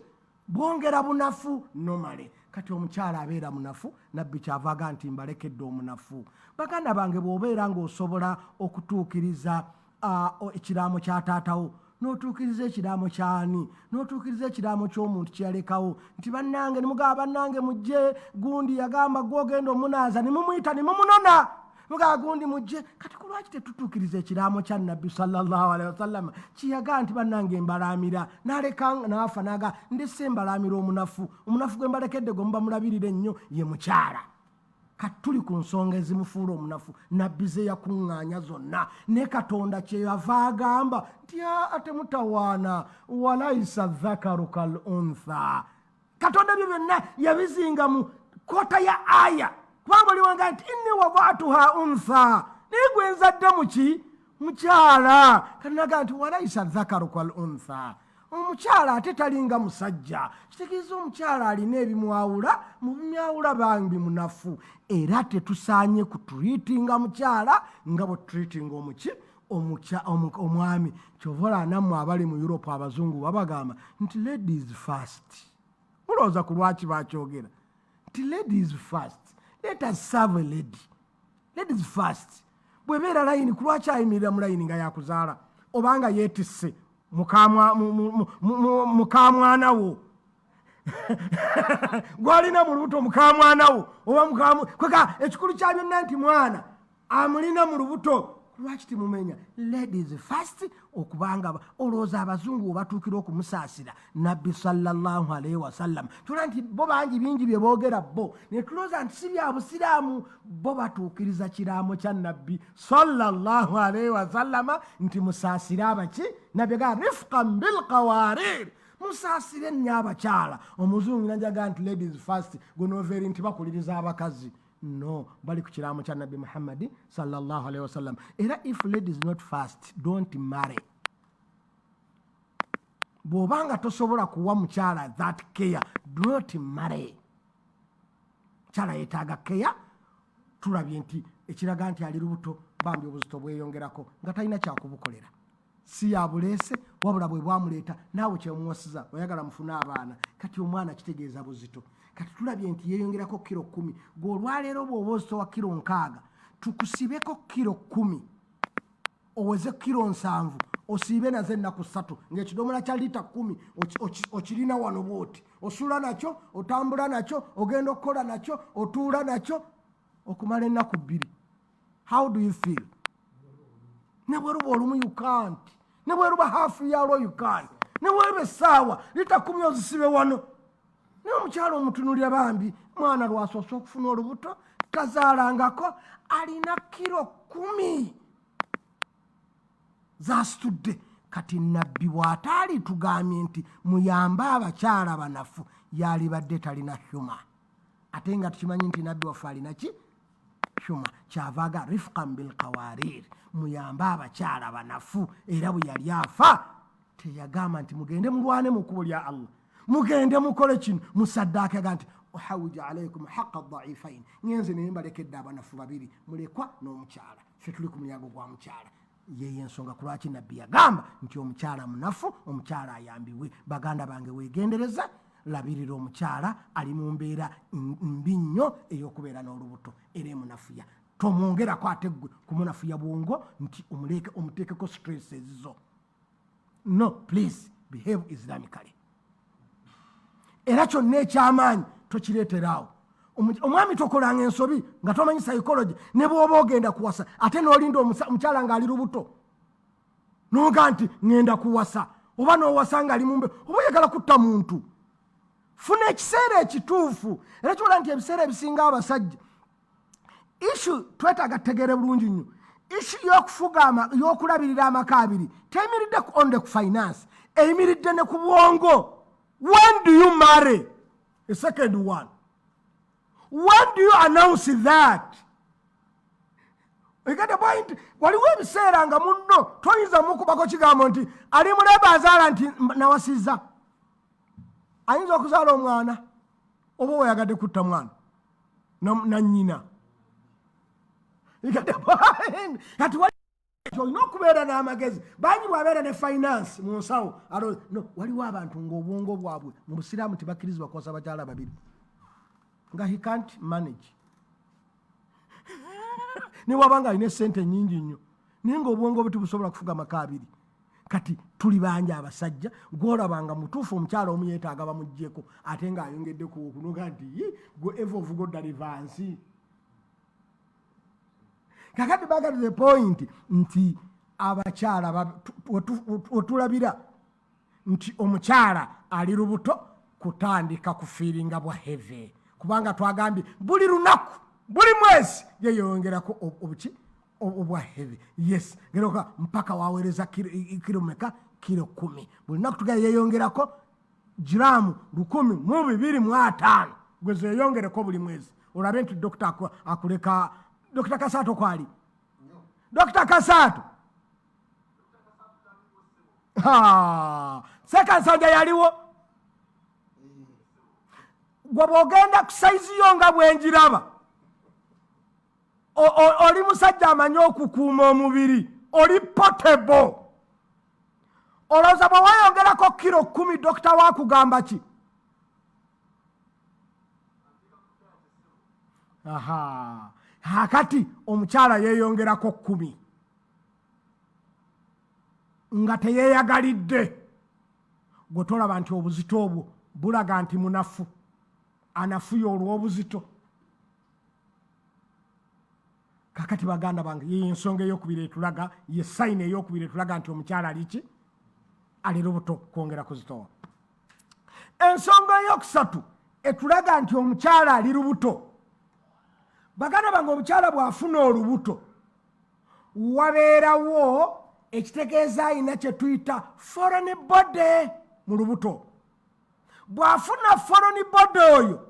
bwongera bunafu nomale kati omukyala abeera munafu nabbi kyava aga nti mbalekedde omunafu baganda bange bw'obeera ng'osobola okutuukiriza ekiraamo kya taatawo n'otuukiriza ekiraamo kyani n'otuukiriza ekiraamo ky'omuntu kyeyalekawo nti bannange nimugamba bannange mujje gundi yagamba gwogenda omunaaza nimumuyita nimumunona mugaa gundi mujje kati kulwaki tetutuukiriza ekiraamo kya nabbi sallallahu alaihi wasallam kiyaga nti bannange mbalaamira n'aleka naafa naga ndese mbalaamira omunafu gwe mbalekedde gwe muba mulabirira ennyo ye mukyala kati tuli ku nsonga ezimufuula omunafu nabbi ze yakuŋŋaanya zonna ne katonda kyeyava agamba nti ate mutawaana walaisa dhakaru kal untha katonda byo byonna yabizinga mu kota ya aya kubanga oliwanga nti inni wadatuha untha naye gwe nzadde muki mukyala katinaga nti walaisa dhakaru kal untha omukyala ate talinga musajja kitegeeza omukyala alina ebimwawula mu bimyawula bangi munafu era tetusaanye kuturiitinga mukyala nga bwe tuturiitinga omwami kyovola nammwe abali mu Europe abazungu babagamba nti ladies first mulowooza ku lwaki bakyogera nti ladies first let us serve a lady ladies first bwebeera layini ku lwaki ayimirira mu layini nga yakuzaala obanga yeetisse mukamwana wo gwalina mu lubuto mukamwana wo oba kweka ekikulu kya byonna nti mwana amulina mu lubuto lwaki timumenya ladies first okubanga olowooza abazungu obatuukira okumusaasira nabbi sallallahu alaihi wasallam tula nti bo bangi bingi bye boogera bo ne tulowooza nti si bya busiraamu bo batuukiriza kiraamo kya nabbi sallallahu alaihi wasallama nti musaasire abaki nabbi ga rifqan bilqawarir musaasire nnyo abakyala omuzungu nanjaga nti ladies first gonoveeri nti bakuliriza abakazi no bali ku kiraamo kya nabbi muhammadi sallallahu alaihi wasallam era if ladies not fast don't marry bw'obanga tosobola kuwa mukyala that care don't marry mukyala yeetaaga care tulabye nti ekiraga nti ali lubuto bambi obuzito bweyongerako nga talina kyakubukolera si yabuleese wabula bwe bwamuleeta naawe kyemuwasiza oyagala mufune abaana kati omwana kitegeeza buzito kati tulabye nti yeeyongerako kilo 10 gw'olwaleero bw'oba ozitowa kilo 6 tukusibeko kilo 10 oweze kilo 7 osiibe nazo ennaku 3 ng'ekidomola kya lita 10 okirina wano bwoti osula nakyo otambula nakyo ogenda okukola nakyo otuula nakyo okumala ennaku 2. How do you feel? Ne bweruba olumu you can't, ne bweruba half yalwo you can't, ne bweruba essaawa lita 10 ozisibe wano. Naye omukyala omutunulya bambi mwana lwasoose okufuna olubuto tazaalangako alina kilo 10 zasitudde. Kati nabbi bw'ataali tugambye nti muyambe abakyala banafu yalibadde talina hyuma, ate nga tukimanyi nti nabbi waffe alina ki? Hyuma. Kyavaaga rifqan bilqawarir, muyambe abakyala banafu. Era bwe yali afa teyagamba nti mugende mulwane mu kkubo lya Allah, mugende mukole kino, musaddaakaga nti uhawiju alaikum haqa dhaifain, ngenze naye mbalekedde abanafu 2 mulekwa n'omukyala. Ffe tuli ku mulyango gwa mukyala. Yeye ensonga ku lwaki nabbi yagamba nti omukyala munafu, omukyala ayambiwe. Baganda bange weegendereza, labirira omukyala ali mu mbeera mbi nnyo ey'okubeera n'olubuto era emunafuya. Tomwongerako ate ggwe kumunafuya bwongo nti omuteekeko stress ezizo. No, please behave islamically. Era kyonna ekyamaanyi tokireeteraawo. Omwami tokolanga ensobi nga tomanyi psychology, ne bw'oba ogenda kuwasa ate n'olinda omukyala ng'ali lubuto noga nti ngenda kuwasa, oba n'owasa ng'ali mumbe, oba oyagala kutta muntu. Funa ekiseera ekituufu. Era kyola nti ebiseera ebisinga abasajja ishu twetaaga tutegeere bulungi nnyo. Ishu y'okulabirira amaka 2 teyimiridde onde ku finance, eyimiridde ne ku bwongo. When do you marry? The second one. When do you announce that? You get the point? Waliwo ebiseera nga munno toyinza mukubako kigambo nti ali muleba azaala nti nawasiza. Ayinza okuzaala omwana oba oyagadde kutta mwana na nnyina. You get the point? Kati olina okubeera n'amagezi. Bangi bwabeera ne finance mu nsawo. No, waliwo abantu ng'obwongo bwabwe mu busiraamu tebakkirizibwa kuwasa bakyala 2 nga he can't manage. Ne wabanga alina essente nnyingi nnyo naye ng'obwongo bwe tibusobola kufuga maka 2. Kati tuli bangi abasajja gw'olabanga mutuufu omukyala omu yeetaaga bamuggyeko ate ng'ayongeddeku okunoga nti gwe eva ovuga oddala vansi. Kakati baga to the point nti abakyala otulabira nti omukyala ali lubuto kutandika kufiiringa bwa heavy, kubanga twagambye buli lunaku buli mwezi yeyongerako obuki obwa heavy. Yes, geroka mpaka wawereza kilomeka kilo 10 buli lunaku tuga yeyongerako giramu 1,205 gweze yeyongereko buli mwezi. Olabe nti dokita akuleka. Dr. Kasato kwali? Dr. Kasato. Sekansanja yaliwo. Gwe bw'ogenda ku saizi yo nga bwenjiraba oli musajja amanyi okukuuma omubiri, oli potable. Olowooza bwe weeyongerako kilo 10 dokita waakugamba ki? Hakati omukyala yeeyongerako 10 nga teyeeyagalidde, gwe tolaba nti obuzito obwo bulaga nti munafu, anafuya olw'obuzito. Kakati baganda bange ye ensonga ey'okubiri etulaga, ye sayini ey'okubiri etulaga nti omukyala ali ki? Ali lubuto kwongera kuzitowa. Ensonga ey'okusatu etulaga nti omukyala ali lubuto. Baganda bange omukyala bw'afuna olubuto wabeerawo ekitegeeza alina kye tuyita foreign body mu lubuto. Bw'afuna foreign body oyo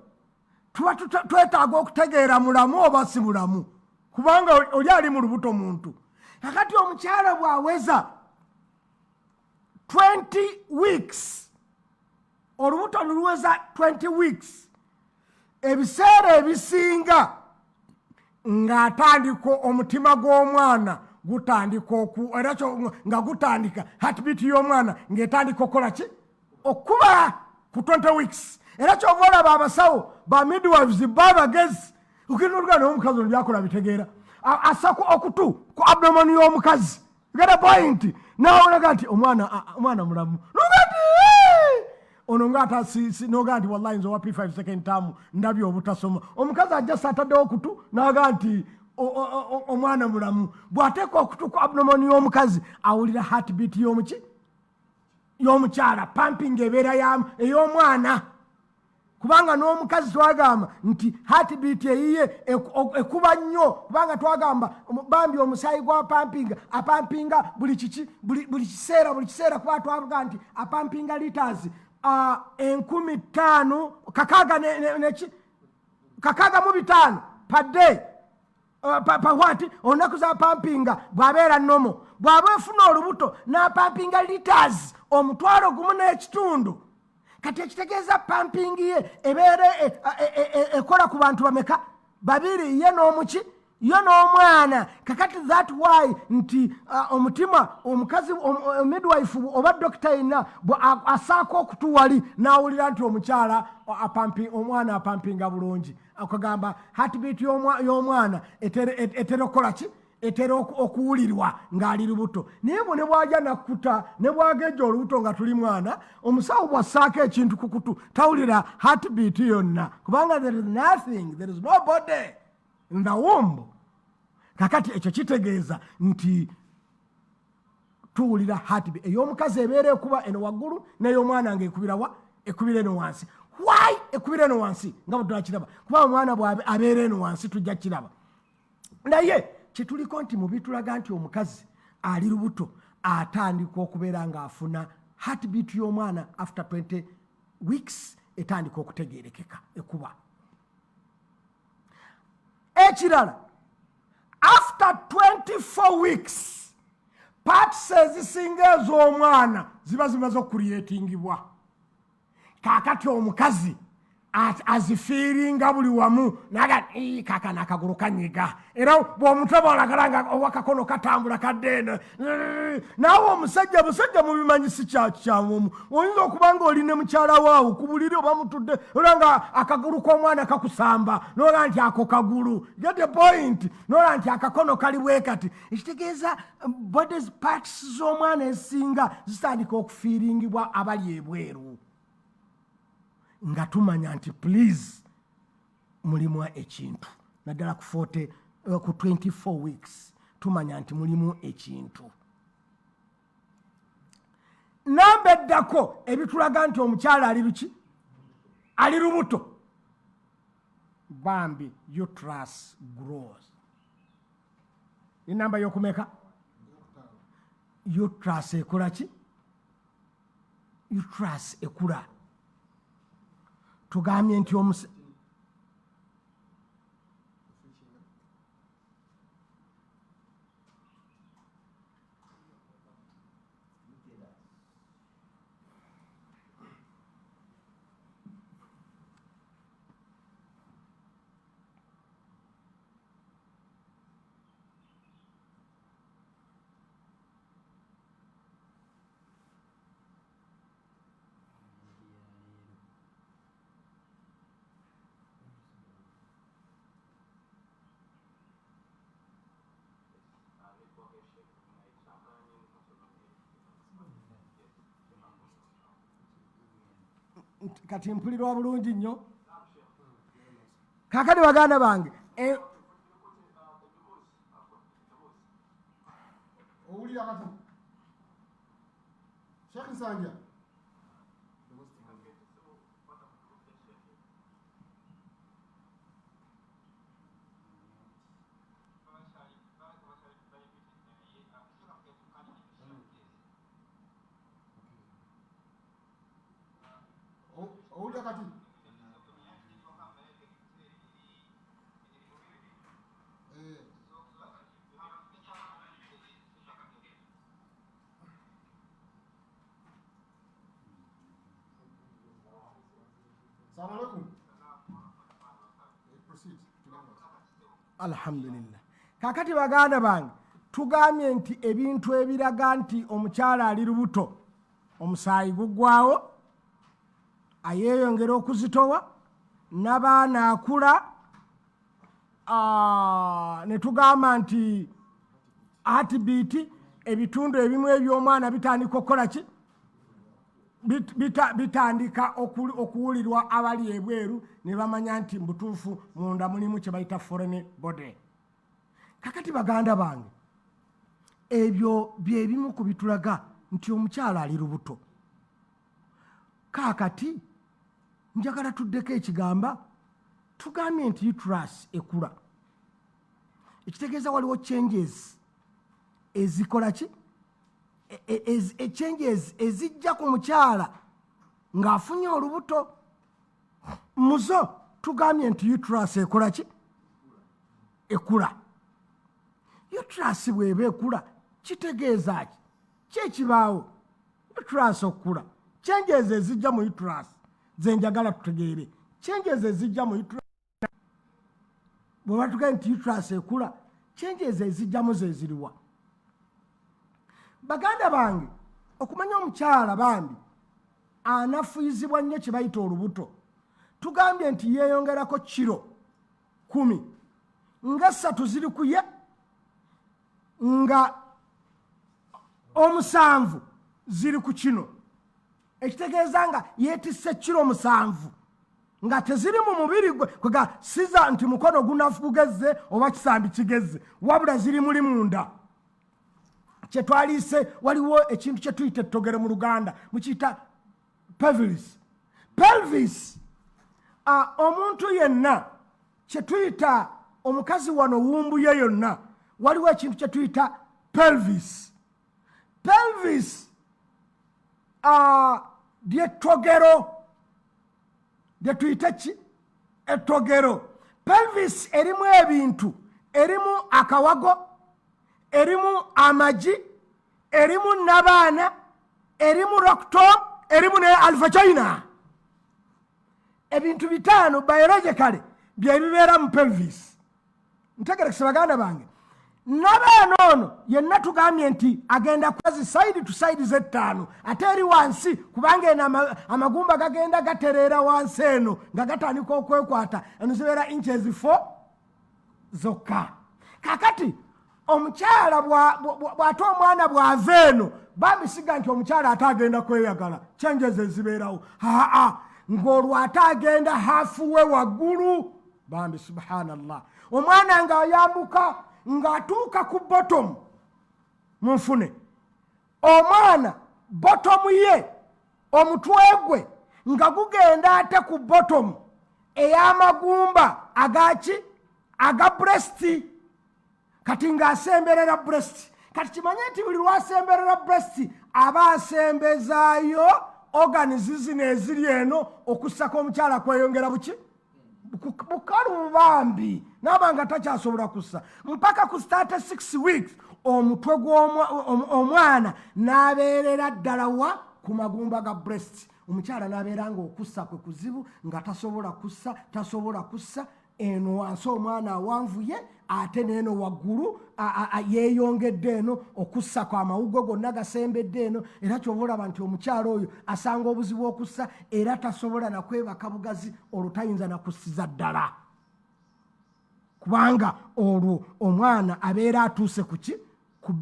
tuba twetaaga okutegeera mulamu oba si mulamu, kubanga oli ali mu lubuto muntu. Kakati omukyala bw'aweza 20 weeks, olubuto luweza 20 weeks, ebiseera ebisinga ng'atandika omutima gw'omwana gutandika era nga gutandika heartbeat y'omwana ng'etandika okukola ki? Okuba ku 20 weeks. Era kyova olaba abasawo ba midwives babagezi okugenda olugana n'omukazi ono byakola bitegeera asa okutu ku abdomen y'omukazi Get a point. Now nagati omwana mulamu. Nogati ono ngata si nogati wallahi nzo wapi 5 second term ndabyo obutasoma. Omukazi ajja Saturday okutu nagati omwana mulamu. Bwateko okutu ko abnormal y'omukazi awulira heartbeat y'omukyala pumping ebeera ey'omwana. Kubanga n'omukazi twagamba nti heartbeat eyiye ekuba nnyo kubanga twagamba bambi omusaayi gwa apampinga buli kiseera kuba twavuga nti apampinga liters 15,000 kakaaga mu 5 per day pawati olunaku za pampinga bw'abeera nomo bw'aba efuna olubuto n'apampinga liters 1.5 kati ekitegeeza pumping ye ebeere ekola ku bantu bameka 2 ye n'omwana kakati that why nti omutima omukazi midwife oba doctor ina asaako okutuwali n'awulira nti omukyala omwana apampinga bulungi akagamba heartbeat y'omwana etera okukola ki etera okuwulirwa ng'ali lubuto naye bwe ne bw'ajja nakkuta ne bw'agejja olubuto nga tuli mwana omusawo bw'assaako ekintu ku kutu tawulira heartbeat yonna kubanga there is nobody in the womb. Kakati ekyo kitegeeza nti tuwulira heartbeat ey'omukazi ebeera ekuba eno waggulu n'ey'omwana ng'ekubira ekubira eno wansi. Why ekubira eno wansi nga bwe tulakiraba kuba omwana bw'abeera eno wansi tujja kiraba naye kituliko nti mu bitulaga nti omukazi ali lubuto atandika okubeera ng'afuna heartbeat y'omwana after 20 weeks etandika okutegeerekeka ekuba. Ekirala after 24 weeks parts ezisinga ez'omwana ziba zimaze okucreatingibwa. Kaakati omukazi azifiiringa buli wamu naga kaka nakagulu kanyiga era bw'omutwe bw'olagala nga owakakono katambula kaddeeno naawe omusajja mu bimanyisi kyamu oyinza okuba nga oli ne mukyala waawo ku buliri oba mutudde ola nga akagulu k'omwana kakusamba n'ola nti ako kagulu get the point n'ola nti akakono kali bwe kati ekitegeeza bodies parts z'omwana ezisinga zitandika okufiiringibwa abali ebweru nga tumanya nti please mulimu ekintu naddala ku 24 weeks tumanya nti mulimu ekintu. Namba eddako ebitulaga nti omukyala ali lubuto bambi uterus grows. Enamba y'okumeka uterus ekola ki? Uterus ekula. Tugambye nti kati mpulirwa bulungi nnyo. Kaakati baganda bange owulira kati Sheikh Nsanja owulira kati Assalamu alaikum. Proceed. Alhamdulillah. Kakati baganda bange tugambye nti ebintu ebiraga nti omukyala ali lubuto omusaayi guggwawo ayeeyongera okuzitowa n'abaana akula ne tugamba nti heartbeat ebitundu ebimu eby'omwana bitandika okukola ki bitandika okuwulirwa abali ebweru ne bamanya nti mbutuufu munda mulimu kye bayita foreign body. Kakati baganda bange, ebyo byebimu ku bitulaga nti omukyala ali lubuto. Kakati njagala tuddeko ekigamba tugambye nti uterus ekula, ekitegeeza waliwo changes ezikola ki changes ezijja ku mukyala ng'afunye olubuto. Muzo tugambye nti uterus ekola ki ekula. Uterus bw'eba ekula kitegeeza ki ekibaawo uterus okula. Changes ezijja mu uterus ze njagala tutegeere. Changes ezijja mu uterus bwe batugambye nti uterus ekula, changes ezijjamu ze ziriwa? Baganda bange, okumanya omukyala bambi anafuizibwa nnyo kye bayita olubuto, tugambye nti yeeyongerako kiro 10 nga 3 ziri ku ye nga 7 ziri ku kino, ekitegeeza nga yeetisse kiro 7 nga teziri mu mubiri gwe kwega siza nti mukono gunafu gugezze oba kisambi kigezze, wabula ziri muli munda. Kyetwaliise waliwo ekintu kye tuyita ettogero mu Luganda mukiyita pelvis. Pelvis omuntu yenna kye tuyita omukazi wano wumbu ye yonna waliwo ekintu kye tuyita pelvis. Pelvis lyettogero lye tuyita ki ettogero. Pelvis erimu ebintu, erimu akawago, erimu amagi, erimu nabaana, erimu rectum, erimu ne alpha china. Ebintu bitaano biologically bye bibeera mu pelvis. Ntegerekese baganda bange, nabaana ono yenna tugambye nti agenda kwazi side to side z5 ate eri wansi kubanga eno amagumba gagenda gatereera wansi eno nga gatandika okwekwata eno zibeera inches 4 zokka. Kakati omukyala bw'ate omwana bw'ava eno bambisiga nti omukyala ate agenda kweyagala, changes ezibeerawo. Ng'olwo ate agenda hafu we waggulu, bambi subhanallah. Omwana ng'ayambuka ng'atuuka ku bottom munfune, omwana bottom ye omutwe gwe nga gugenda ate ku bottom ey'amagumba agaki aga breast. Kati ng'asemberera breast. Kati kimanye nti buli lwasemberera breast aba asembezaayo organs zino eziri eno okussako omukyala kweyongera buki bukalu bambi nabanga takyasobola kussa mpaka ku start 6 weeks omutwe gw'omwana n'abeerera ddala wa ku magumba ga breast. Omukyala n'abeera ng'okussa kwe kuzibu nga tasobola kussa eno wansi omwana awanvuye ate n'eno waggulu yeeyongedde eno okussa kwa amawugo gonna gasembedde eno, era ky'oba olaba nti omukyala oyo asanga obuzibu okussa era tasobola nakwebaka bugazi olutayinza nakussiza ddala kubanga olwo omwana abeera atuuse kuki ku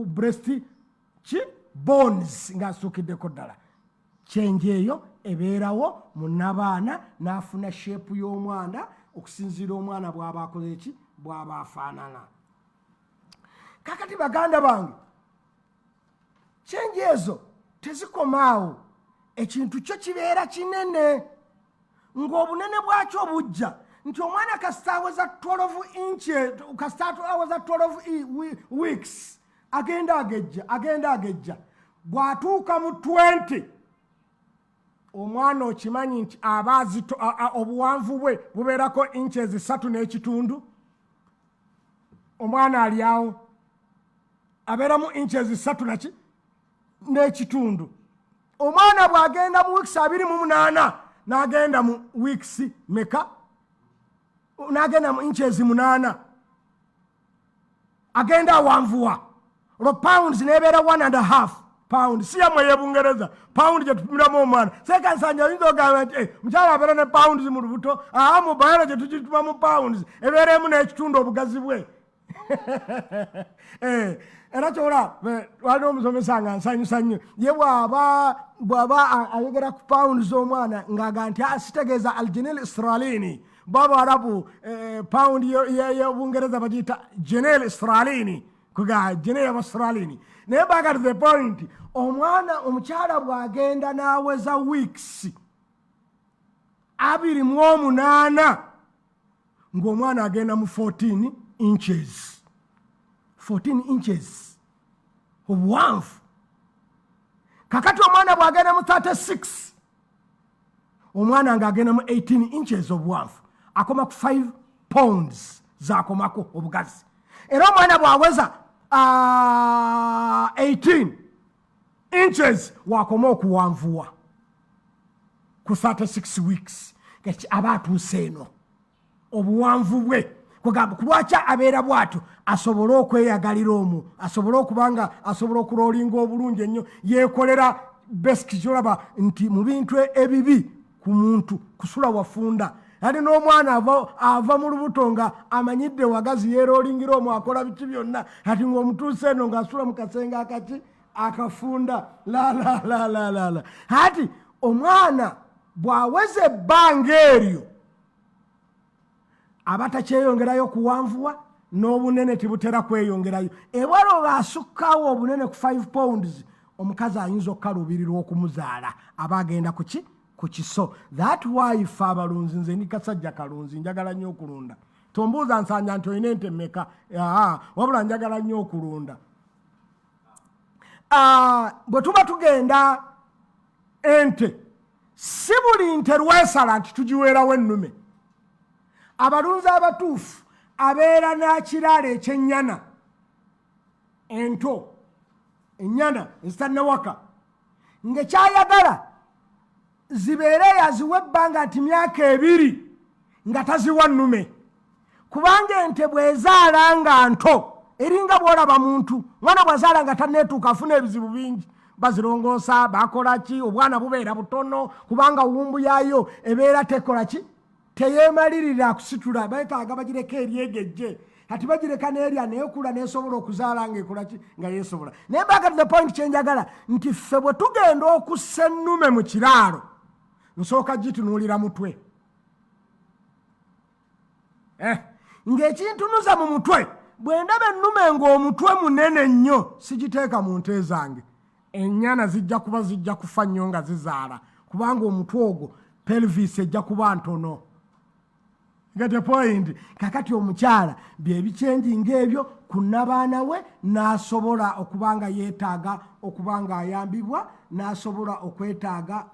breast ki bones ng'asuukiddeko ddala. Kyenje eyo ebeerawo mu nabaana n'afuna sheepu y'omwana okusinziira omwana bw'aba akoze eki bw'aba afaanana. Kakati baganda bange, kyenje ezo tezikomaawo, ekintu kyo kibeera kinene ng'obunene bwakyo bujja nti omwana kasita aweza 12 inches kasita aweza 12 weeks agenda agejja bw'atuuka mu 20 omwana okimanyi nti aba obuwanvu bwe bubeerako inches 3 n'ekitundu. Omwana ali awo abeeramu inches 3 n'ekitundu. Omwana bw'agenda mu weeks 28 n'agenda mu weeks meka n'agenda mu inches 8 agenda awanvuwa olwo pounds n'ebeera 1.5 pound. Si yamwe y'Ebungereza pound gye tupimiramu omwana sekansanja oyinza ogamba nti mukyala abeera ne pounds mu lubuto mu bayala gye tugituma mu pounds ebeera emu n'ekitundu obugazi bwe era kyola waliwo omusomesa nga nsanyusa nnyo ye bw'aba ayogera ku pawundi z'omwana ng'aga nti asitegeeza aljenel israelini baba Arabu pawundi y'Obungereza bagiyita jenel israelini kuga jenel y'Abaustralini naye baga to the point omwana omukyala bw'agenda n'aweza weeks 28 ng'omwana agenda mu 14 inches obuwanvu kakati omwana bw'agenda mu 36 omwana ng'agenda mu 18 inches obuwanvu akoma ku 5 pounds zakomako obugazi era omwana bw'aweza 18 inches wakoma okuwanvuwa ku 36 weeks aba atuuse eno obuwanvu bwe kugamba kulwaki abeera bw'atyo asobole okweyagalira omwo asobole okubanga asobola okuloolinga obulungi ennyo yeekolera besiki kyolaba nti mu bintu ebibi ku muntu kusula wafunda ate n'omwana ava mu lubuto nga amanyidde wagazi yeeroolingira omwo akola biki byonna ati ng'omutuuse eno ng'asula mu kasenge akati akafunda la ati omwana bw'aweza ebbanga eryo aba takyeyongerayo kuwanvuwa n'obunene tibutera kweyongerayo ebwala oba asukkawo obunene ku 5 pounds omukazi ayinza okukaluubirirwa okumuzaala aba agenda ku kiso that why fe abalunzi nze ndi kasajja kalunzi njagala nnyo okulunda tombuuza nsanja nti olina ente mmeka wabula njagala nnyo okulunda bwe tuba tugenda ente si buli nte lwesala nti tugiweerawo ennume abalunzi abatuufu abeera n'akiraala ekyennyana ento ennyana ezitannawaka ng'ekyayagala zibeere yaziwa ebbanga nti myaka 2 nga taziwa nnume kubanga ente bwezaala nga nto eringa bwolaba muntu mwana bwazaala nga tanneetuuka afuna ebizibu bingi bazirongoosa bakola ki obwana bubeera butono kubanga wumbu yaayo ebeera tekola ki teyeemalirira kusitula beetaaga bagireka eryegejje ati bagireka n'erya neekula neesobola okuzaala ngaekola ki nga yeesobola naye baga to the point kyenjagala nti ffe bwe tugenda okussa ennume mu kiraalo nsooka gitunuulira mutwe ng'ekintunuza mu mutwe bwe ndaba ennume ng'omutwe munene nnyo sigiteeka mu nte zange ennyana zijja kufa nnyo nga zizaala kubanga omutwe ogwo pelvis ejja kuba ntono get a point kakati omukyala byebikyenji ng'ebyo ku nnabaana we n'asobola okubanga yeetaaga okubanga ayambibwa n'asobola okwetaaga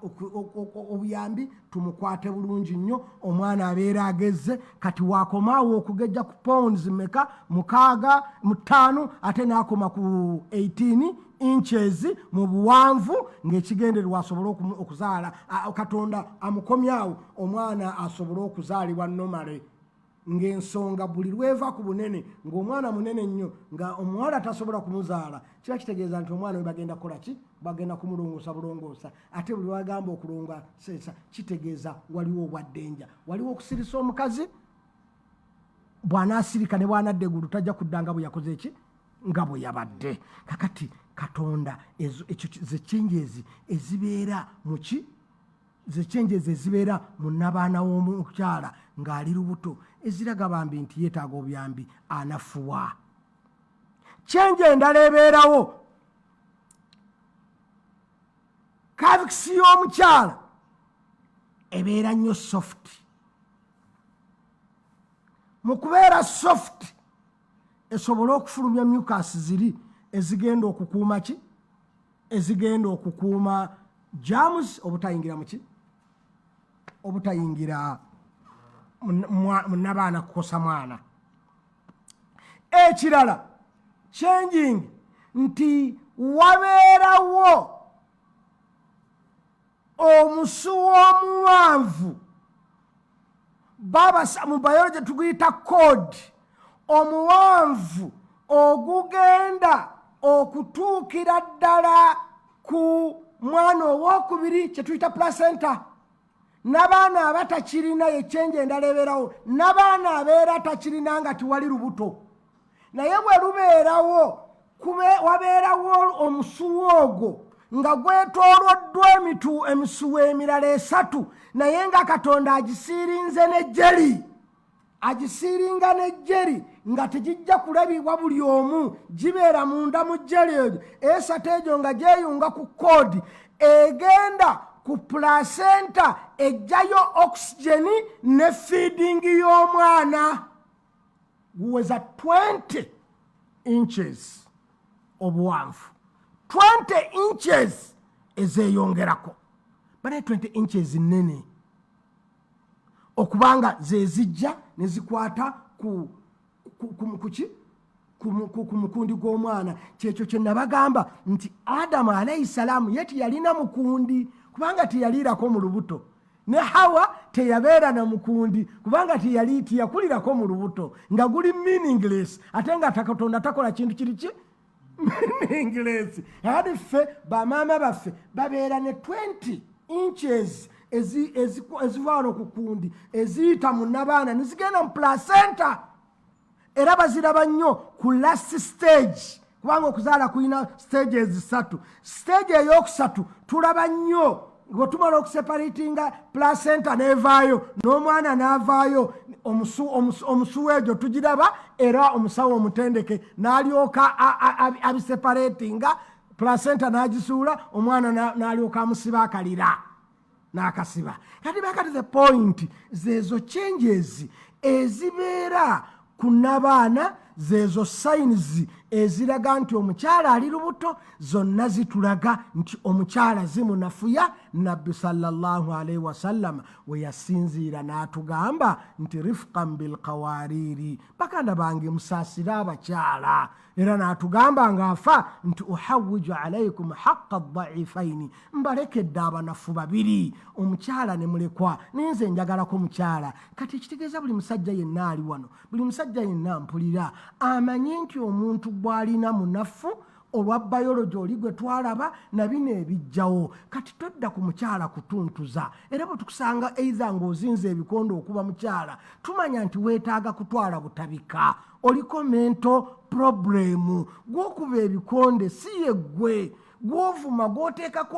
obuyambi tumukwate bulungi nnyo omwana abeera agezze kati waakomaawo okugejja ku pounds meka 65 ate n'akoma ku 18 inches mu buwanvu ng'ekigendererwa asobole okuzaala katonda amukomyawo omwana asobole okuzaalibwa nomale ng'ensonga buli lweva ku bunene ng'omwana munene nnyo nga omuwala tasobola kumuzaala kiba kitegeeza nti omwana we bagenda kukola ki bagenda kumulongoosa ate buli wagamba okulongoosa kitegeeza waliwo obwaddenja waliwo okusirisa omukazi bw'anaasirika ne bw'anadda eggulu tajja kuddanga bwe yakoze eki nga bwe yabadde kakati katonda zecenjezi ezibeera muki zecenjezi ezibeera mu nnabaana w'omukyala ng'ali lubuto eziraga bambi nti yeetaaga obuyambi anafuwa kyenje endala ebeerawo kavikisi y'omukyala ebeera nnyo soft mu kubeera soft esobole okufulumya mucus ziri ezigenda okukuuma ki ezigenda okukuuma germs obutayingira muki obutayingira munnabaana kukosa mwana ekirala changing nti wabeerawo omusu w'omuwanvu mu biology tuguyita code omuwanvu ogugenda okutuukira ddala ku mwana owokubiri kyetuyita placenta n'abaana abatakirina yekyenje endala ebeerawo n'abaana abeera takirina nga tiwali lubuto naye bwe lubeerawo wabeerawo omusuwa ogwo nga gwetooloddwa emisuwa emirala 3 naye nga Katonda agisiirinze n'ejjeri agisiiringa n'ejjeri nga tegijja kulabibwa buli omu gibeera munda mu jjeri eryo esatu egyo nga gyeyunga ku koodi egenda ku placenta ejjayo oxygeni ne feedingi y'omwana guweza 20 inches obuwanvu 20 inches ezeyongerako bane 20 inches nene okubanga zezijja nezikwata ku mukundi gw'omwana kyekyo kye nabagamba nti Adamu alayhi salaamu ye teyalina mukundi kubanga teyaliirako mu lubuto ne Hawa teyabeera na mukundi kubanga teyakulirako mu lubuto nga guli meaningless ate nga Katonda takola kintu kiriki meaningless ate ffe bamaama baffe babeera ne 20 inches ezivaano ku kundi eziyita mu nabaana nezigenda mu placenta era baziraba nnyo ku last stage kubanga okuzaala kulina stages 3 stage eyokusatu tulaba nnyo bwetumala okuseparatinga placenta nevaayo n'omwana n'avaayo omusuwa egyo tugiraba era omusawo omutendeke n'alyoka abiseparatinga placenta n'agisuula omwana n'alyoka amusiba akalira n'akasiba kati bakati the point zezo changes ezibeera ku nabaana zezo signs eziraga nti omukyala ali lubuto zonna zitulaga nti omukyala zimunafuya nabbi sallallahu alaihi wasallam we yasinziira n'atugamba nti rifqan bilqawariri bakanda bange musaasira abakyala era n'atugamba ng'afa nti uhawwiju alaikum haqqa dhaifaini mbalekedde abanafu babiri omukyala ne mulekwa ninze njagalako mukyala kati ekitegeeza buli musajja yenna ali wano buli musajja yenna mpulira amanye nti omuntu bw'alina munafu olwa bayologi oli gwe twalaba na bino ebijjawo kati todda ku mukyala kutuntuza era bwe tukusanga eiza ng'ozinze ebikondo okuba mukyala tumanya nti weetaaga kutwala butabika oliko mento problemu gw'okuba ebikonde si ye ggwe gw'ovuma gw'oteekako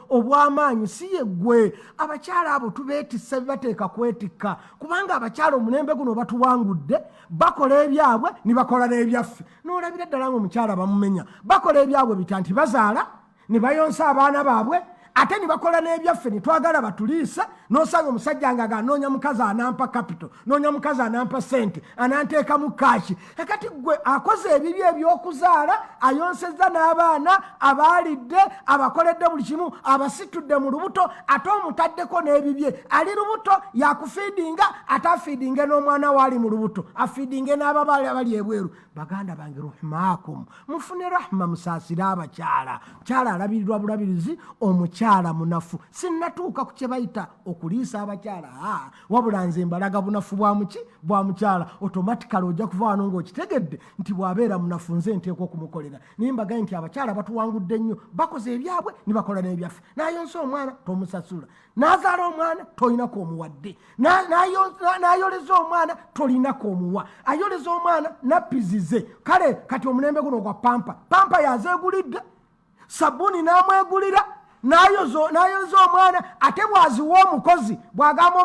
obw'amaanyi si ye ggwe abakyala abo tubeetisse bibateeka kwetikka kubanga abakyala omulembe guno batuwangudde bakola ebyabwe ne bakola n'ebyaffe n'olabira ddala ng'omukyala bamumenya bakola ebyabwe bitya nti bazaala ne bayonsa abaana baabwe ate ne bakola n'ebyaffe ne twagala batuliisa n'osanga omusajja nga ganoonya mukazi anampa capital noonya mukazi anampa sente ananteekamu kaashi kati gwe akoze ebibi ebyokuzaala ayonsezza n'abaana abaalidde abakoledde buli kimu abasitudde mu lubuto ate omutaddeko n'ebibye ali lubuto yakufiidinga ate afiidinge n'omwana waali mu lubuto afiidinge n'ababaali abali ebweru baganda bange ruhmaakum mufune rahma musaasire abakyala mukyala alabirirwa bulabirizi omukyala munafu sinnatuuka ku kye bayita okuliisa abakyala wabula nze mbalaga bunafu bwa mukyala automatically ojja kuva wano ng'okitegedde nti bw'abeera munafu nze nteekwa okumukolera naye mbagaye nti abakyala batuwangudde nnyo bakoze ebyabwe ne bakola n'ebyaffe n'ayonsa omwana tomusasula n'azaala omwana tolinako omuwadde n'ayoleza omwana tolinako omuwa ayoleza omwana nappizize kale kati omulembe guno gwa pampa yazeegulidde sabbuuni n'amwegulira n'ayoleza omwana ate bwaziwa omukozi bw'agamba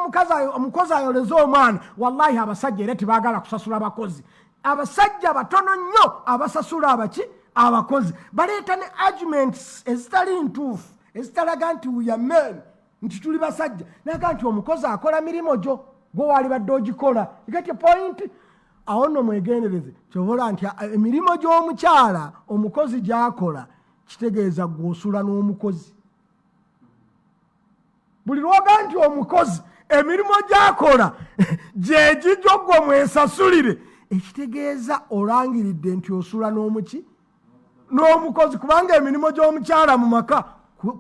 omukozi ayoleza omwana wallahi abasajja era tebaagala kusasula bakozi abasajja batono nnyo abasasula abakozi baleeta ne arguments ezitali ntuufu ezitalaga nti uyameni nti tuli basajja naga nti omukozi akola mirimu gyo gwe waali badde ogikola igati point awo nno mwegendereze kyobola nti emirimu gy'omukyala omukozi gy'akola kitegeeza gw'osula n'omukozi buli lwoga nti omukozi emirimu gy'akola gyegijjo gwe mwesasulire ekitegeeza olangiridde nti osula n'omukozi kubanga emirimu gy'omukyala mu maka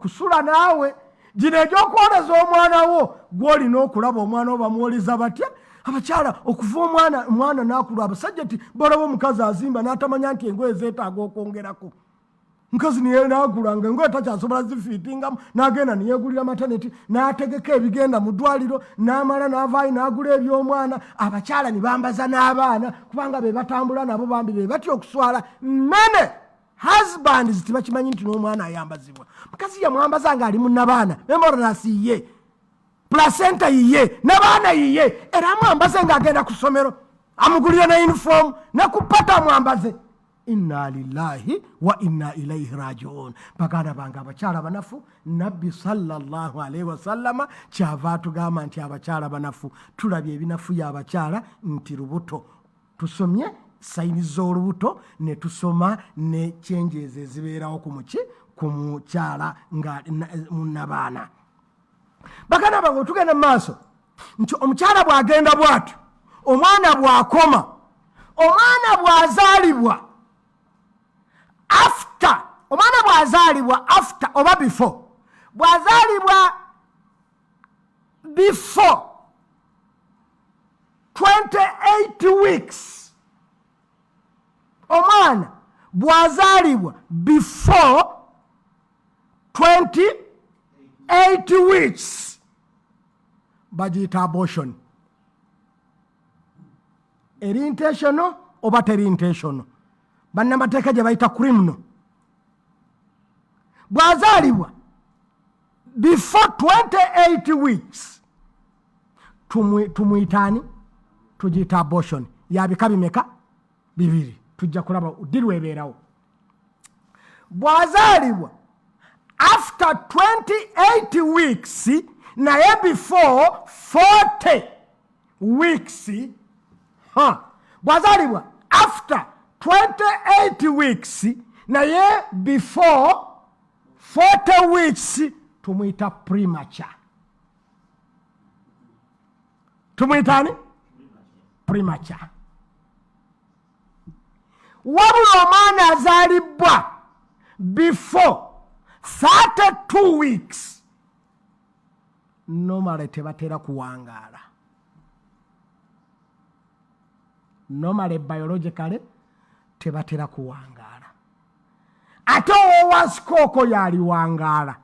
kusula naawe gino egy'okwoleza omwana wo gw'olina okulaba omwana wo bamuwoleza batya abakyala okuva omwana n'akulu abasajja ti balaba omukazi azimba n'atamanya nti engoye zeetaaga okwongerako Nkazi niye nagulanga ngoye takyasobola zifiitingamu n'agenda niyegulira maternity n'ategeka ebigenda mu ddwaliro n'amala n'avaayo n'agula eby'omwana abakyala ne bambaza n'abaana kubanga be batambula nabo bambi be batya okuswala nnene husbands tebakimanyi nti n'omwana ayambazibwa mukazi yamwambaza ng'ali munnabaana memorasi yiye placenta yiye n'abaana yiye era amwambaze ng'agenda ku ssomero amugulire ne uniform ne ku pata amwambaze. Inna lillahi wa inna ilaihi rajiun. Baganda bange abakyala banafu nabbi sallallahu alaihi wasallama kyava atugamba nti abakyala banafu tulabye ebinafu y'abakyala nti lubuto. Tusomye sayini z'olubuto ne tusoma ne changes ezibeerawo ku mukyala nga munnabaana. Baganda bange tugenda mu maaso nti omukyala bw'agenda bw'atyo omwana bw'akoma omwana bw'azaalibwa after omwana bw'azaalibwa after oba before bw'azaalibwa before 28 weeks omwana bw'azaalibwa before 28 weeks bagiyita abortion. Eri intentional oba teri intentional bannamateeka gye bayita criminal. Bw'azaalibwa before 28 weeks tumuyitaani tugiyita abortion. Yabika bimeka? Bibiri. Tujja kulaba diri webeerawo. Bw'azaalibwa after 28 weeks naye before 40 weeks bw'azaalibwa after 28 weeks naye before 40 weeks tumuyita premature. Tumuyitaani? Premature. Wabula omwana azaalibwa before 32 weeks normally tebatera kuwangaala. Normally biologically tebatera kuwangaala. Ate owansikooko yaliwangaala.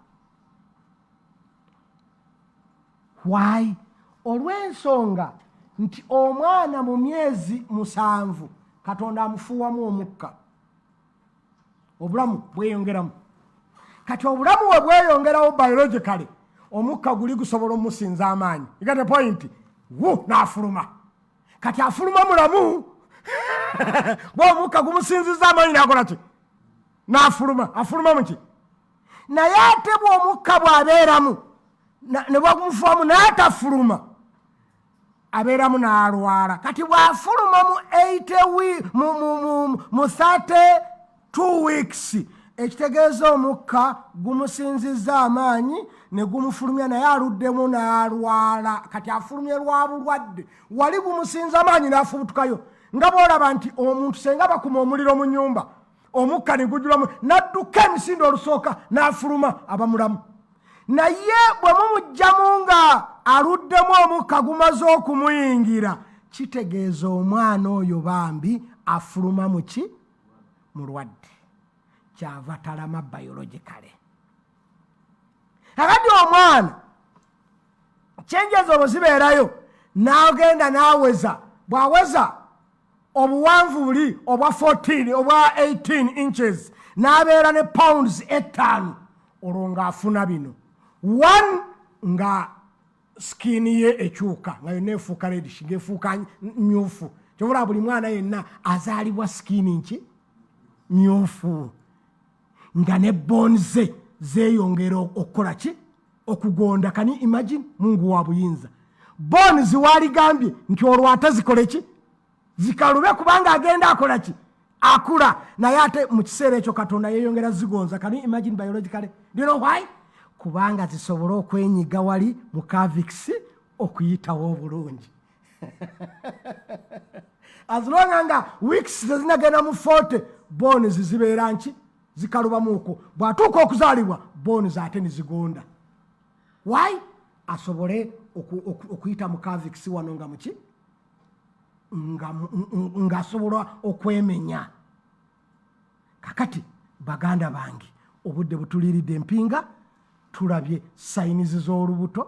Why? Olw'ensonga nti omwana mu myezi 7 Katonda amufuuwamu omukka. Obulamu bweyongeramu. Kati obulamu bwe bweyongerawo biologically omukka guli gusobola omusinza amaanyi. You got the point? N'afuluma. Kati afuluma mulamu bw'omukka gumusinziza amaanyi n'akola ki? N'afuluma. Afuluma muki? Naye ate bw'omukka bw'abeeramu ne bwagumufuamu n'atafuluma abeeramu n'alwala. Kati bw'afuluma mu 32 weeks ekitegeeza omukka gumusinziza amaanyi ne gumufulumya naye aluddemu n'alwala. Kati afulumye lwa bulwadde wali gumusinza amaanyi n'afubutukayo nga bw'olaba nti omuntu senga bakuma omuliro mu nnyumba omukka ne gujulamu n'adduka emisinde olusooka n'afuluma aba mulamu. Naye bwe mumugjamu nga aluddemu omukka gumaze okumuyingira kitegeeza omwana oyo bambi afuluma muki? Mulwadde. Kyava talama biologically. Akati omwana changes olwo zibeerayo n'agenda n'aweza bw'aweza obuwanvu buli obwa 14 obwa 18 inches n'abeera ne pounds 5 olwo ng'afuna bino. 1 nga skin ye ekyuka nga yonna efuuka reddish ng'efuuka myufu. Kyobula buli mwana yenna azaalibwa skin nki? Myufu. Nga ne bones zeeyongera okukola ki? Okugonda. Kani imagine Mungu wa buyinza. Bones waligambye nti olwo ate zikole ki? Zikalube kubanga agenda akola ki? Akula. Naye ate mu kiseera ekyo Katonda yeeyongera zigonza. Kani imagine biologically. Do you know why? Kubanga zisobola okwenyiga wali mu cervix okuyitawo obulungi. As long as weeks zinagenda mu 40 bones zibeera nki? Zikalubamuuko. Bw'atuuka okuzaalibwa bones ate ne zigonda. Why? Asobole okuyita mu cervix wano nga muki? Nga asobola okwemenya. Kakati baganda bange obudde butuliridde empinga tulabye sayinizi z'olubuto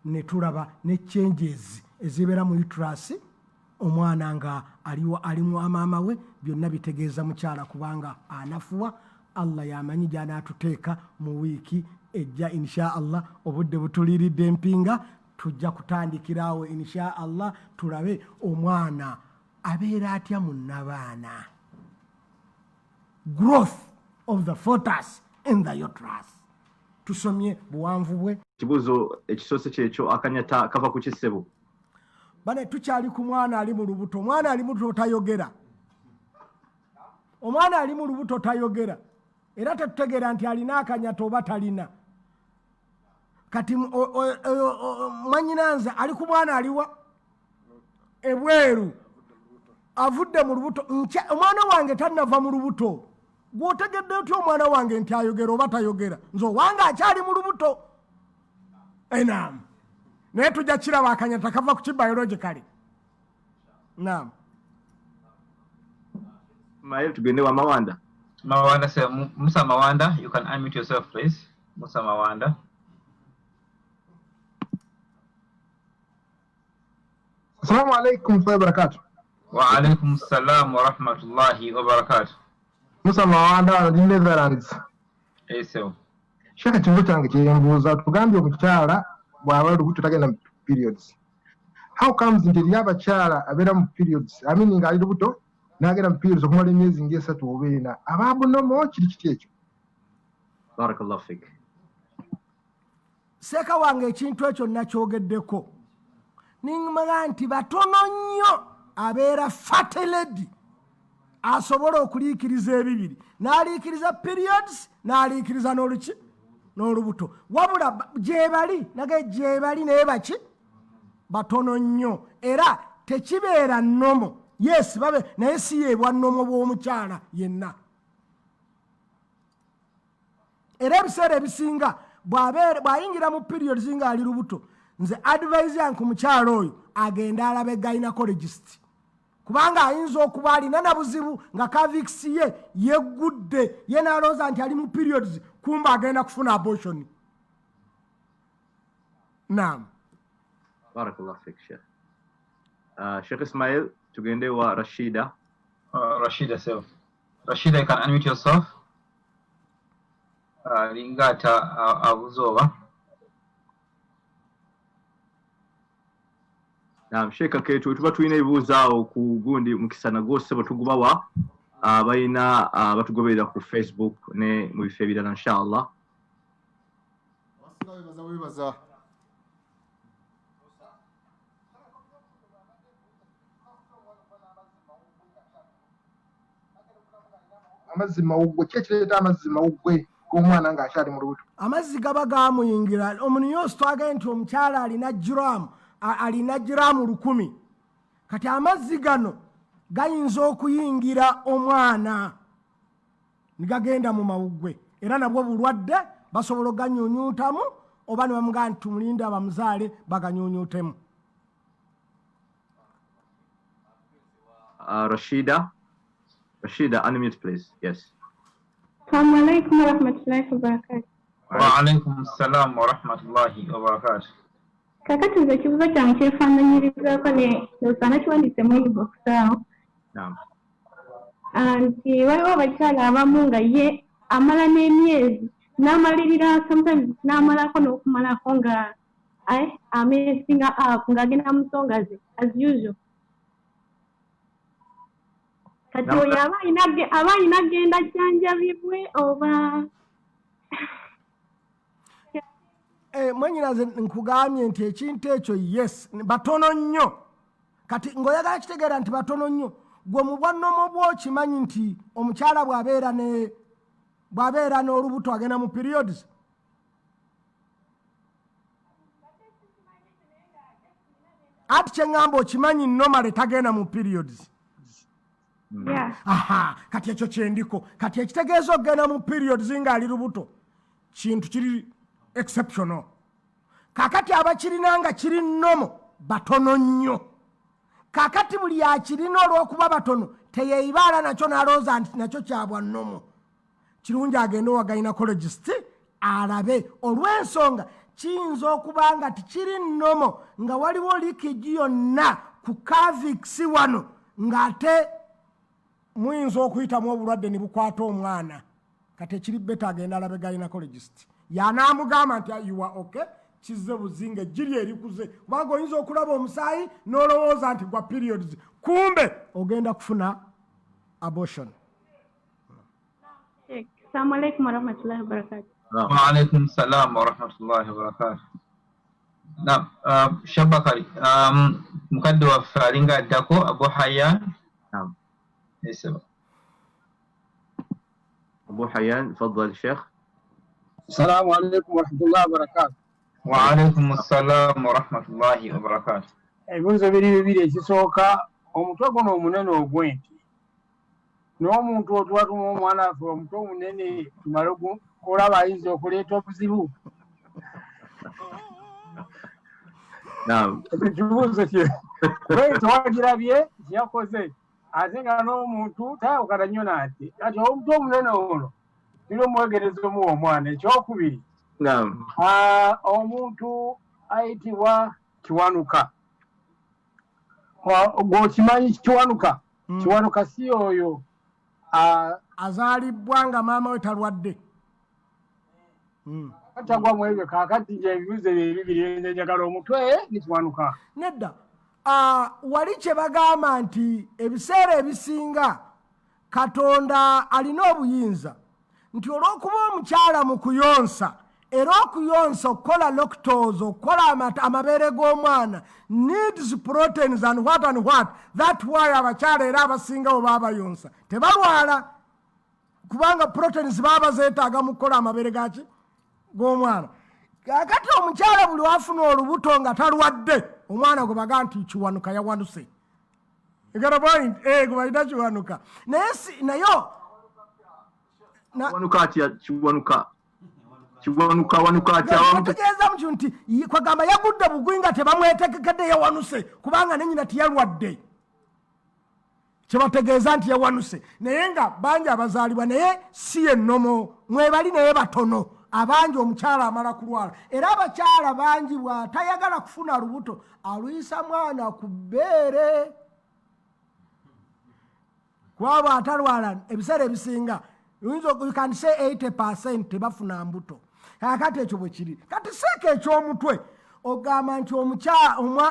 ne tulaba ne changes ezibeera mu uterus omwana nga alimu amaama we byonna bitegeeza mukyala kubanga anafuwa Allah yamanyi gy'anaatuteeka mu wiiki ejja insha Allah obudde butuliridde empinga tujja kutandikiraawo insha Allah tulabe omwana abeera atya mu nnabaana growth of the fetus in the uterus. Tusomye buwanvu bwe. Kibuzo ekisoose kyekyo akanyata kava ku kisebo. Bane tukyali ku mwana ali mu lubuto. Omwana ali mu lubuto tayogera. Omwana ali mu lubuto tayogera. Era tetutegeera nti alina akanyata oba talina. Kati mwanyinanza ali ku mwana aliwa ebweru avudde mu lubuto. Omwana wange tannava mu lubuto. Gwotegedde otya omwana wange nti ayogera oba tayogera? Nze owange akyali mu lubuto. Naam. Naye tujja kiraba akanyata kava ku kibiologically. Naam. Mael tugende wa Mawanda. Mawanda, sir. Musa Mawanda, you can unmute yourself, please. Musa Mawanda. Assalamu alaikum wa barakatuh. Wa alaikum assalam wa rahmatullahi wa barakatuh. Musa Mawanda ndi Netherlands. So. Shaka kibuzo kyange kyembuuza tugambye omukyala bw'aba olubuto tagenda mu periods. How comes nti eri abakyala abeera mu periods? I mean nga ali lubuto n'agenda mu periods okumala emyezi ng'esatu oba ena. Abaabunomo kiri kiti ekyo. Barakallahu fik. Seeka wange ekintu ekyo nakyogeddeko. Nimala nti batono nnyo abeera fataledi asobola okuliikiriza ebibiri. N'aliikiriza periods, n'aliikiriza n'oluki n'olubuto. Wabula gyebali nage gyebali naye baki batono nnyo era tekibeera nnomo. Yes babe naye si yeebwa nnomo bw'omukyala yenna. Era ebiseera ebisinga bw'ayingira mu periods nga ali lubuto nze advise yanku mukyala oyo agenda alabe gynecologist kubanga ayinza okuba alina na buzibu nga kaviksi ye yeggudde ye n'alowooza nti ali mu periods kumba agenda kufuna abortion. Naam. Barakallahu fik Sheikh. Sheikh Ismail tugende wa Rashida. Rashida, sir. Rashida, you can unmute yourself. Lingata abuzoba. Naam, Sheikh ketu tuba tulina ebibuuzo awo ku gundi mukisana gwose batugubawa abalina batugoberera ku Facebook ne mu bifo ebirala inshallah. Amazzi mawuggwe kyekireeta amazzi mawuggwe g'omwana ng'akyali mu lubuto. Amazzi gaba gaamuyingira. Omuntu yose twagambye nti omukyala alina giramu 100. Kati amazzi gano gayinza okuyingira omwana nigagenda mu mawuggwe era nabwo bulwadde basobola oganyuunyuutamu oba ne bamugamba nti tumulinde abamuzaale baganyuunyuutemu. Rashida, unmute please. Yes. Assalamu alaikum wa rahmatullahi wa barakatuh. Wa alaikum assalam wa rahmatullahi wa barakatuh. Kakati nze ekibuzo kyange kyefaananyirizaako ne nosana kiwandiise mu inbox awo. Naam. Nti waliwo abakyala abamu nga ye amala n'emyezi n'amalirira sometimes n'amalako n'okumalako nga ameesinga ng'agenda mu nsonga ze as usual. Kati oyo aba ayina agenda ajjanjabibwe oba Mwenyinaze nkugambye nti ekintu ekyo yes batono nnyo. Kati ng'oyagala kitegeera nti batono nnyo gwe mu bwannomo bw'okimanyi nti omukyala bw'abeera n'olubuto agenda mu periods. Ati kye ŋŋamba okimanyi normally tagenda mu periods. Aha, kati ekyo kyendiko. Kati ekitegeeza okugenda mu periods ng'ali lubuto kintu kiri exceptional. Kakati abakirina nga kiri nnomo batono nnyo. Kakati buli akirina olw'okuba batono teyeeyibaala nakyo n'alowooza nti nakyo kyabwa nnomo. kirungi agende wa gynecologist alabe olw'ensonga kiyinza okuba nga tikiri nnomo nga waliwo likigi yonna ku cervix wano ng'ate muyinza okuyitamu obulwadde ne bukwata omwana kati ekiri beta agenda alabe gynecologist yanaamugamba nti you are okay kizze buzinga ejjiri erikuze kubanga oyinza okulaba omusaayi n'olowooza nti gwa periods kumbe ogenda kufuna abortion. Assalamu alaikum warahmatullahi wabarakatuh. وعليكم السلام ورحمة الله وبركاته. نعم شبكري مقدم وفارينغا داكو أبو حيان. نعم يسمع. أبو حيان تفضل الشيخ. السلام عليكم ورحمة الله وبركاته. وعليكم السلام ورحمة الله وبركاته. ebibuuzo biri bibiri ekisooka omutwe guno omunene ogw'enti n'omuntu otwatuma omwana waffe omutwe omunene tumale olaba ayinza okuleeta obuzibu. ekibuuzo kye bwe tewagirabye kyakoze ate nga n'omuntu tayawukana nnyo nate kati omutwe omunene ono tuli omwegereza omuwa omwana. ekyokubiri omuntu ayitibwa kiwanuka. Gwokimanyi kiwanuka? Kiwanuka si oyo azaalibwa nga maama we talwadde. Katagwa mu ebyo kaakati nje ebibuuzo bibiri njagala omutwe ne kiwanuka. Nedda wali kye bagamba nti ebiseera ebisinga Katonda alina obuyinza nti olw'okuba omukyala mu kuyonsa era okuyonsa okukola lactose okukola amabeere g'omwana needs proteins and what, that why abakyala era abasinga bwe baba bayonsa tebalwala kubanga proteins baba zeetaaga mu kukola amabeere gaki g'omwana. Kakati omukyala buli wafuna olubuto nga talwadde omwana gwe baga nti kiwanuka yawanuse. Egara point gwe balina kiwanuka nayo kiwanuka atya kiwanuka atya bategeeza mu nti kwagamba yagudde bugwi nga tebamwetegekedde yawanuse kubanga ne nnyina tiyalwadde kyebategeeza nti yawanuse naye nga bangi abazaalibwa naye si ennomo mwebali naye batono abangi omukyala amala kulwala era abakyala bangi bw'atayagala kufuna lubuto aluyisa mwana ku bbeere kwaba atalwala ebiseera ebisinga you can say 80% tebafuna mbuto. Kakati ekyo bwe kiri kati seeka eky'omutwe ogamba nti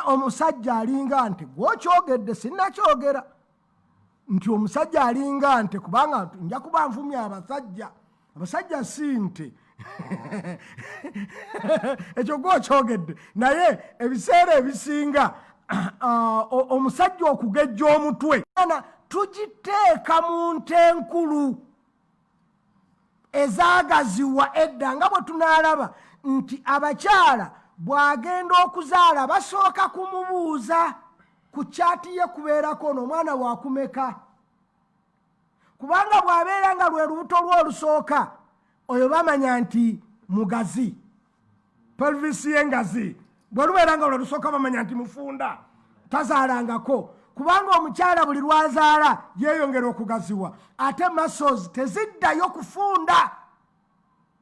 omusajja alinga nti gwokyogedde sinnakyogera nti omusajja alinga nti kubanga nja kuba nfumya abasajja si nti ekyo gwokyogedde naye ebiseera ebisinga omusajja okugejja omutwe tugiteeka mu nte enkulu ezaagaziwa edda nga bwe tunaalaba nti abakyala bw'agenda okuzaala basooka kumubuuza ku kyati ye kubeerako n'omwana waakumeka kubanga bw'abeera nga lwe lubuto lw'olusooka oyo bamanya nti mugazi pelvisi y'engazi bwe lubeera nga lwe lusooka bamanya nti mufunda tazaalangako kubanga omukyala buli lwazaala yeeyongera okugaziwa ate muscles teziddayo kufunda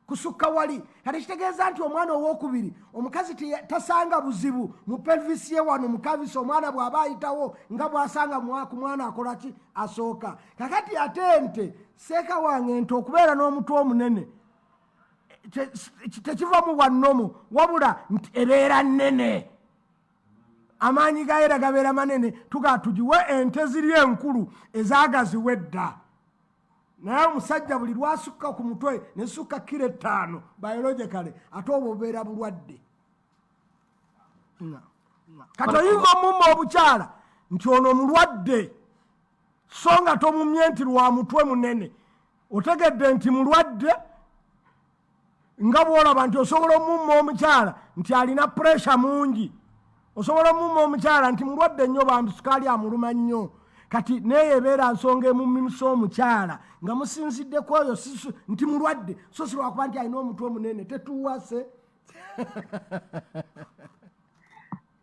kusukka wali kati kitegeeza nti omwana ow'okubiri omukazi tasanga buzibu mu pelvisi ye wano mu kavisi omwana bw'aba ayitawo nga bw'asanga ku mwana akola ki asooka kakati ate ente seeka wange ente okubeera n'omutwe omunene tekivamu bwa nnomo wabula nti ebeera nnene amaanyi gaera gabeera manene tugiwe ente ziri enkulu ezaagaziwa edda naye omusajja buli lwasukka ku mutwe nesukka kilo 5 biologically ate obwo bubeera bulwadde. Kati oyinza omumma obukyala nti ono mulwadde so nga tomumye nti lwa mutwe munene otegedde nti mulwadde nga bwolaba nti osobola omumma omukyala nti alina pressure mungi osobola omumma omukyala nti mulwadde nnyo bambi sukaali amuluma nnyo kati naye ebeera nsonga emumimisa omukyala nga musinzidde ku oyo nti mulwadde so si lwakuba nti alina omutwe omunene tetuwase.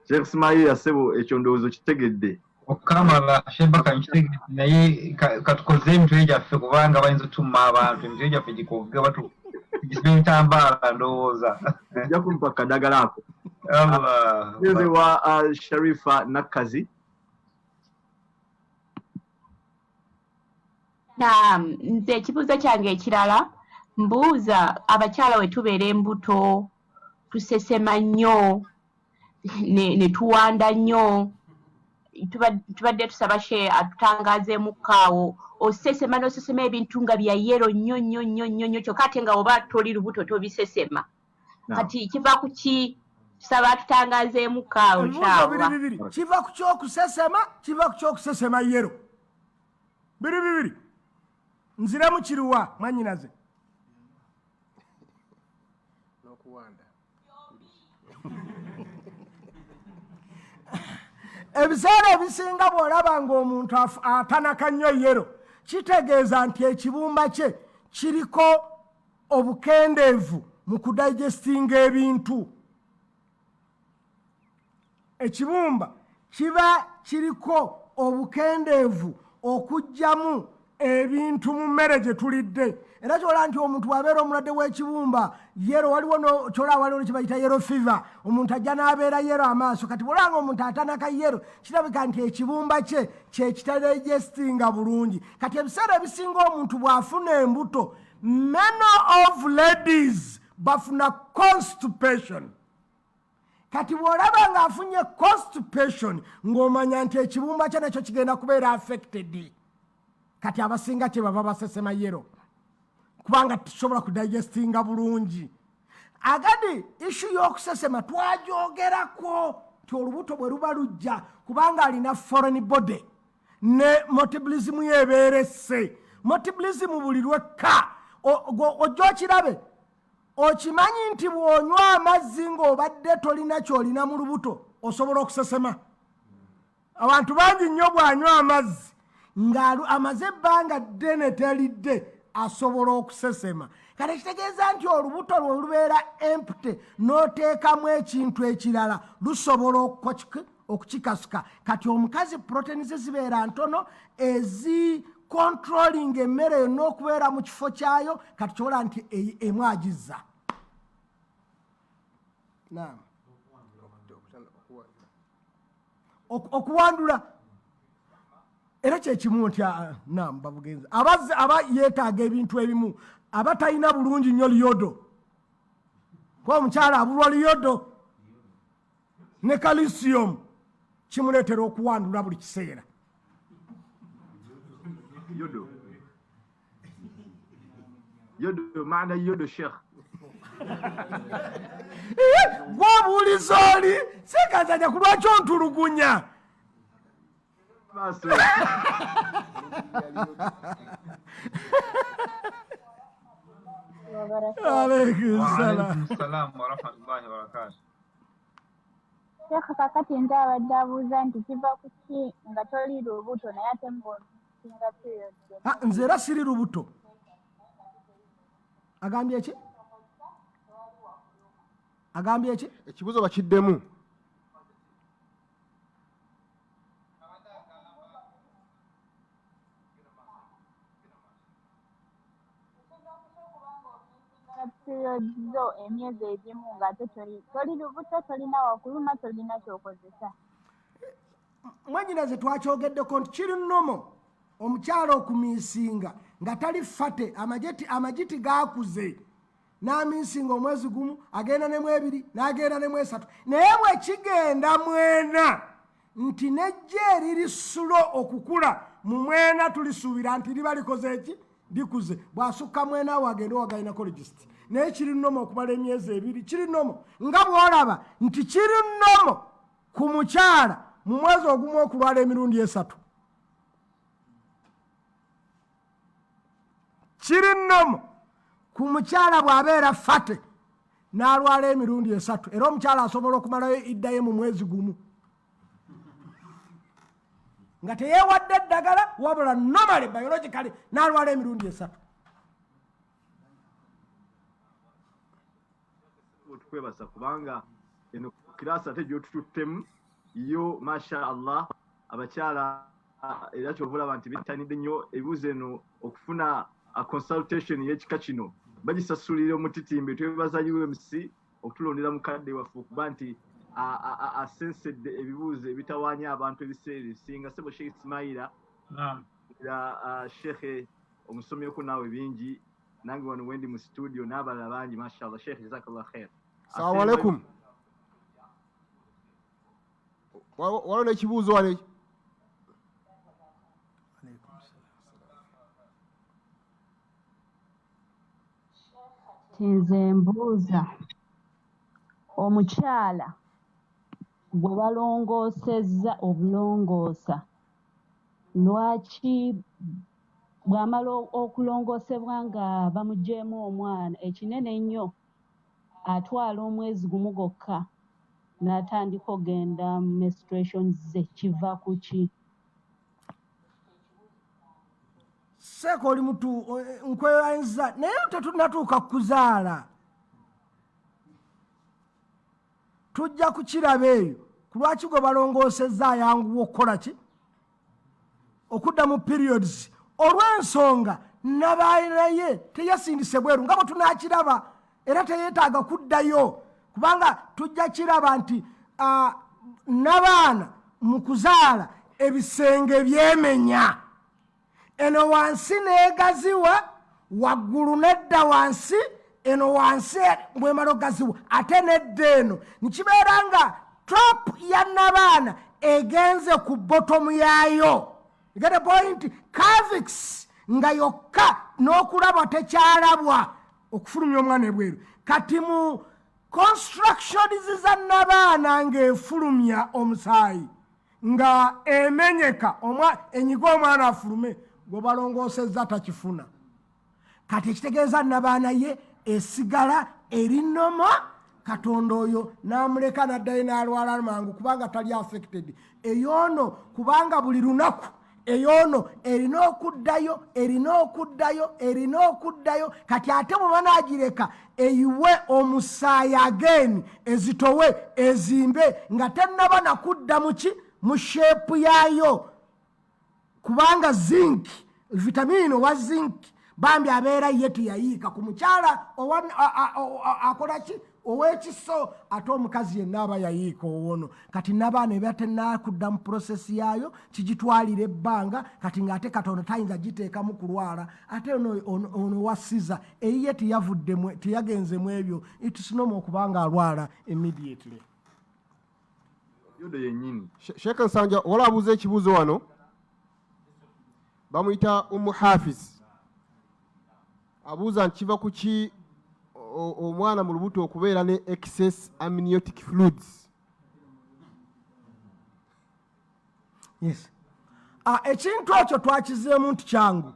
Sheikh Ismail Asebo ekyo ndowooza kitegedde okamala shebaka nkitegete naye katukoze emitwe gyaffe kubanga bayinza otuma abantu emitwe gyaffe gikoge batu gisibe bitambala ndowooza ojja kumpa kadagala ako Allah mugezi wa Sharifa Nakazi. Nze ekibuuzo kyange ekirala mbuuza abakyala we tubeera embuto tusesema nnyo ne tuwanda nnyo tubadde tusaba she atutangazeemu kaawo osesema n'osesema ebintu nga bya yero nnyo nnyo nnyo nnyo nnyo kyokka ate nga oba toli lubuto tobisesema kati kiva ku ki tusaba atutangazeemu kaawo bibiri kiva ku kyokusesema kiva ku kyokusesema yero bibiri nziramu kiruwa mwanyinaze n'okuwanda ebiseera ebisinga bw'olaba ng'omuntu atanaka nnyo yero kitegeeza nti ekibumba kye kiriko obukendeevu mu kudigestinga ebintu. Ekibumba kiba kiriko obukendeevu okuggyamu ebintu mu mmere gye tulidde. Era kyola nti omuntu bw'abeera omulwadde w'ekibumba yero waliwo kyola waliwo kibayita yero fever, omuntu ajja n'abeera yero amaaso. Kati bw'olanga omuntu atanaka yero kirabika nti ekibumba kye kyekitadigestinga bulungi. Kati ebiseera ebisinga omuntu bw'afuna embuto, many of ladies bafuna constipation. Kati bw'olaba ng'afunye constipation ng'omanya nti ekibumba kye nakyo kigenda kubeera affected. Kati abasinga kye bava basesema yero kubanga tusobola kudigestinga bulungi. Agadi issue y'okusesema twajogerako nti olubuto bwe luba lujja kubanga alina foreign body ne metabolism yebeerese. Metabolism buli lwekka ojja okirabe okimanyi nti bw'onywa amazzi ng'obadde tolina ky'olina mu lubuto osobola okusesema. Abantu bangi nnyo bw'anywa amazzi ng'amaze ebbanga ddene teridde asobola okusesema. Kati kitegeeza nti olubuto lwe lubeera empty n'oteekamu ekintu ekirala lusobola okukikasuka. Kati omukazi protein ze zibeera ntono controlling emmere yonna okubeera mu kifo kyayo. Kati kyola nti emwagiza. Okuwandula era kyekimu nti babugenzi aba yeetaaga ebintu ebimu aba talina bulungi nnyo liyodo. Kuba omukyala abulwa liyodo ne calcium kimuleetera okuwandula buli kiseera. yodo maana yodo sheikh gw'obuuliza oli seekazanya ku lwaki ontulugunya. Sheikh kakati nze abadde abuuza nti kiva ku ki nga toli lubuto naye ate ng'osinga period. Nze era siri lubuto. Agambye ki? Agambye ki? Ekibuzo bakiddemu. Period zo emyezi egimu ng'ate toli lubuto tolina wakuluma tolina kyokozesa. Mwanyinaze twakyogeddeko nti kiri nnomo omukyala okumiisinga nga tali fate amagiti gaakuze n'amiisinga omwezi gumu agenda ne mwebiri n'agenda ne mwesatu naye bwe kigenda mwena nti nejje eriri sulo okukula mu mwena tulisuubira nti liba likoze eki likuze bw'asukka mwena awo agenda wa gynecologist naye kiri nnomo okumala emyezi ebiri kiri nnomo nga bw'olaba nti kiri nnomo ku mukyala mu mwezi ogumu okulwala emirundi esatu. Kiri nnomo ku mukyala bw'abeera fate n'alwala emirundi esatu era omukyala asobola okumalayo iddaye mu mwezi gumu nga teyeewadde eddagala wabula normally biologically n'alwala emirundi esatu. Tukwebaza kubanga eno kirasa ate gy'otututtemu yo masha Allah abakyala era kyovulaba nti bettanidde nnyo ebibuuzo eno okufuna consultation y'ekika kino bagisasulira omutitimbe. Twebaza UMC okutulondera mukadde waffe okuba nti asensedde ebibuuzo ebitawaanya abantu ebiseera ebisinga. Sebo Sheikh Ismaila era Sheikh omusomyeko naawe bingi, nange wano wendi mu studio n'abalala bangi mashallah. Sheikh jazakallah khair. Assalamu alaikum. Waliwo n'ekibuuzo wano. Nze mbuuza omukyala gwe balongoosezza obulongoosa, lwaki bw'amala okulongoosebwa nga bamuggyeemu omwana ekinene ennyo atwala omwezi gumu gwokka n'atandika ogenda mu menstruations ze, kiva ku ki? Seeko oli mutu nkweyanza naye tetunatuuka kuzaala, tujja kukiraba eyo. Ku lwaki gwe balongoosezza ayanguwa okukola ki? Okudda mu periods olw'ensonga nabaanaye teyasindise bweru nga bwe tunaakiraba, era teyeetaaga kuddayo kubanga tujja kiraba nti n'abaana mu kuzaala ebisenge byemenya. Eno wansi neegaziwa, waggulu nedda wansi, eno wansi bwemala ogaziwa ate nedda eno. Nikibeera nga top ya n'abaana egenze ku bottom yaayo. You get a point? Cervix nga yokka n'okulabwa tekyalabwa okufulumya omwana ebweru. Kati mu constructions za n'abaana ng'efulumya omusaayi nga emenyeka enyiga omwana afulume, gwe balongoosezza takifuna. Kati ekitegeeza n'abaana ye esigala eri nnoma, Katonda oyo n'amuleka n'addayo n'alwala mangu kubanga tali affected. Eyoono kubanga buli lunaku eyoono erina okuddayo kati ate bwe banaagireka eyiwe omusaayi again ezitowe ezimbe nga tennaba nakudda mu sheepu yaayo kubanga zinc vitamini owa zinc bambi abeera ye teyayiika ku mukyala akola ki ow'ekiso ate omukazi yenna aba yayiika owono. Kati n'abaana eba tennakudda mu prosesi yaayo kigitwalira ebbanga kati ng'ate Katonda tayinza giteekamu kulwala ate ono wasiza eyiye teyagenzemu ebyo itusinomu okubanga alwala immediately. Yodo yennyini. Sheikh Nsanja wala abuuza ekibuuzo wano, bamuyita Hafiz. Abuuza nti kiva ku ki omwana mu lubuto okubeera ne excess amniotic fluids? Yes. Ekintu ekyo twakizeemu nti kyangu.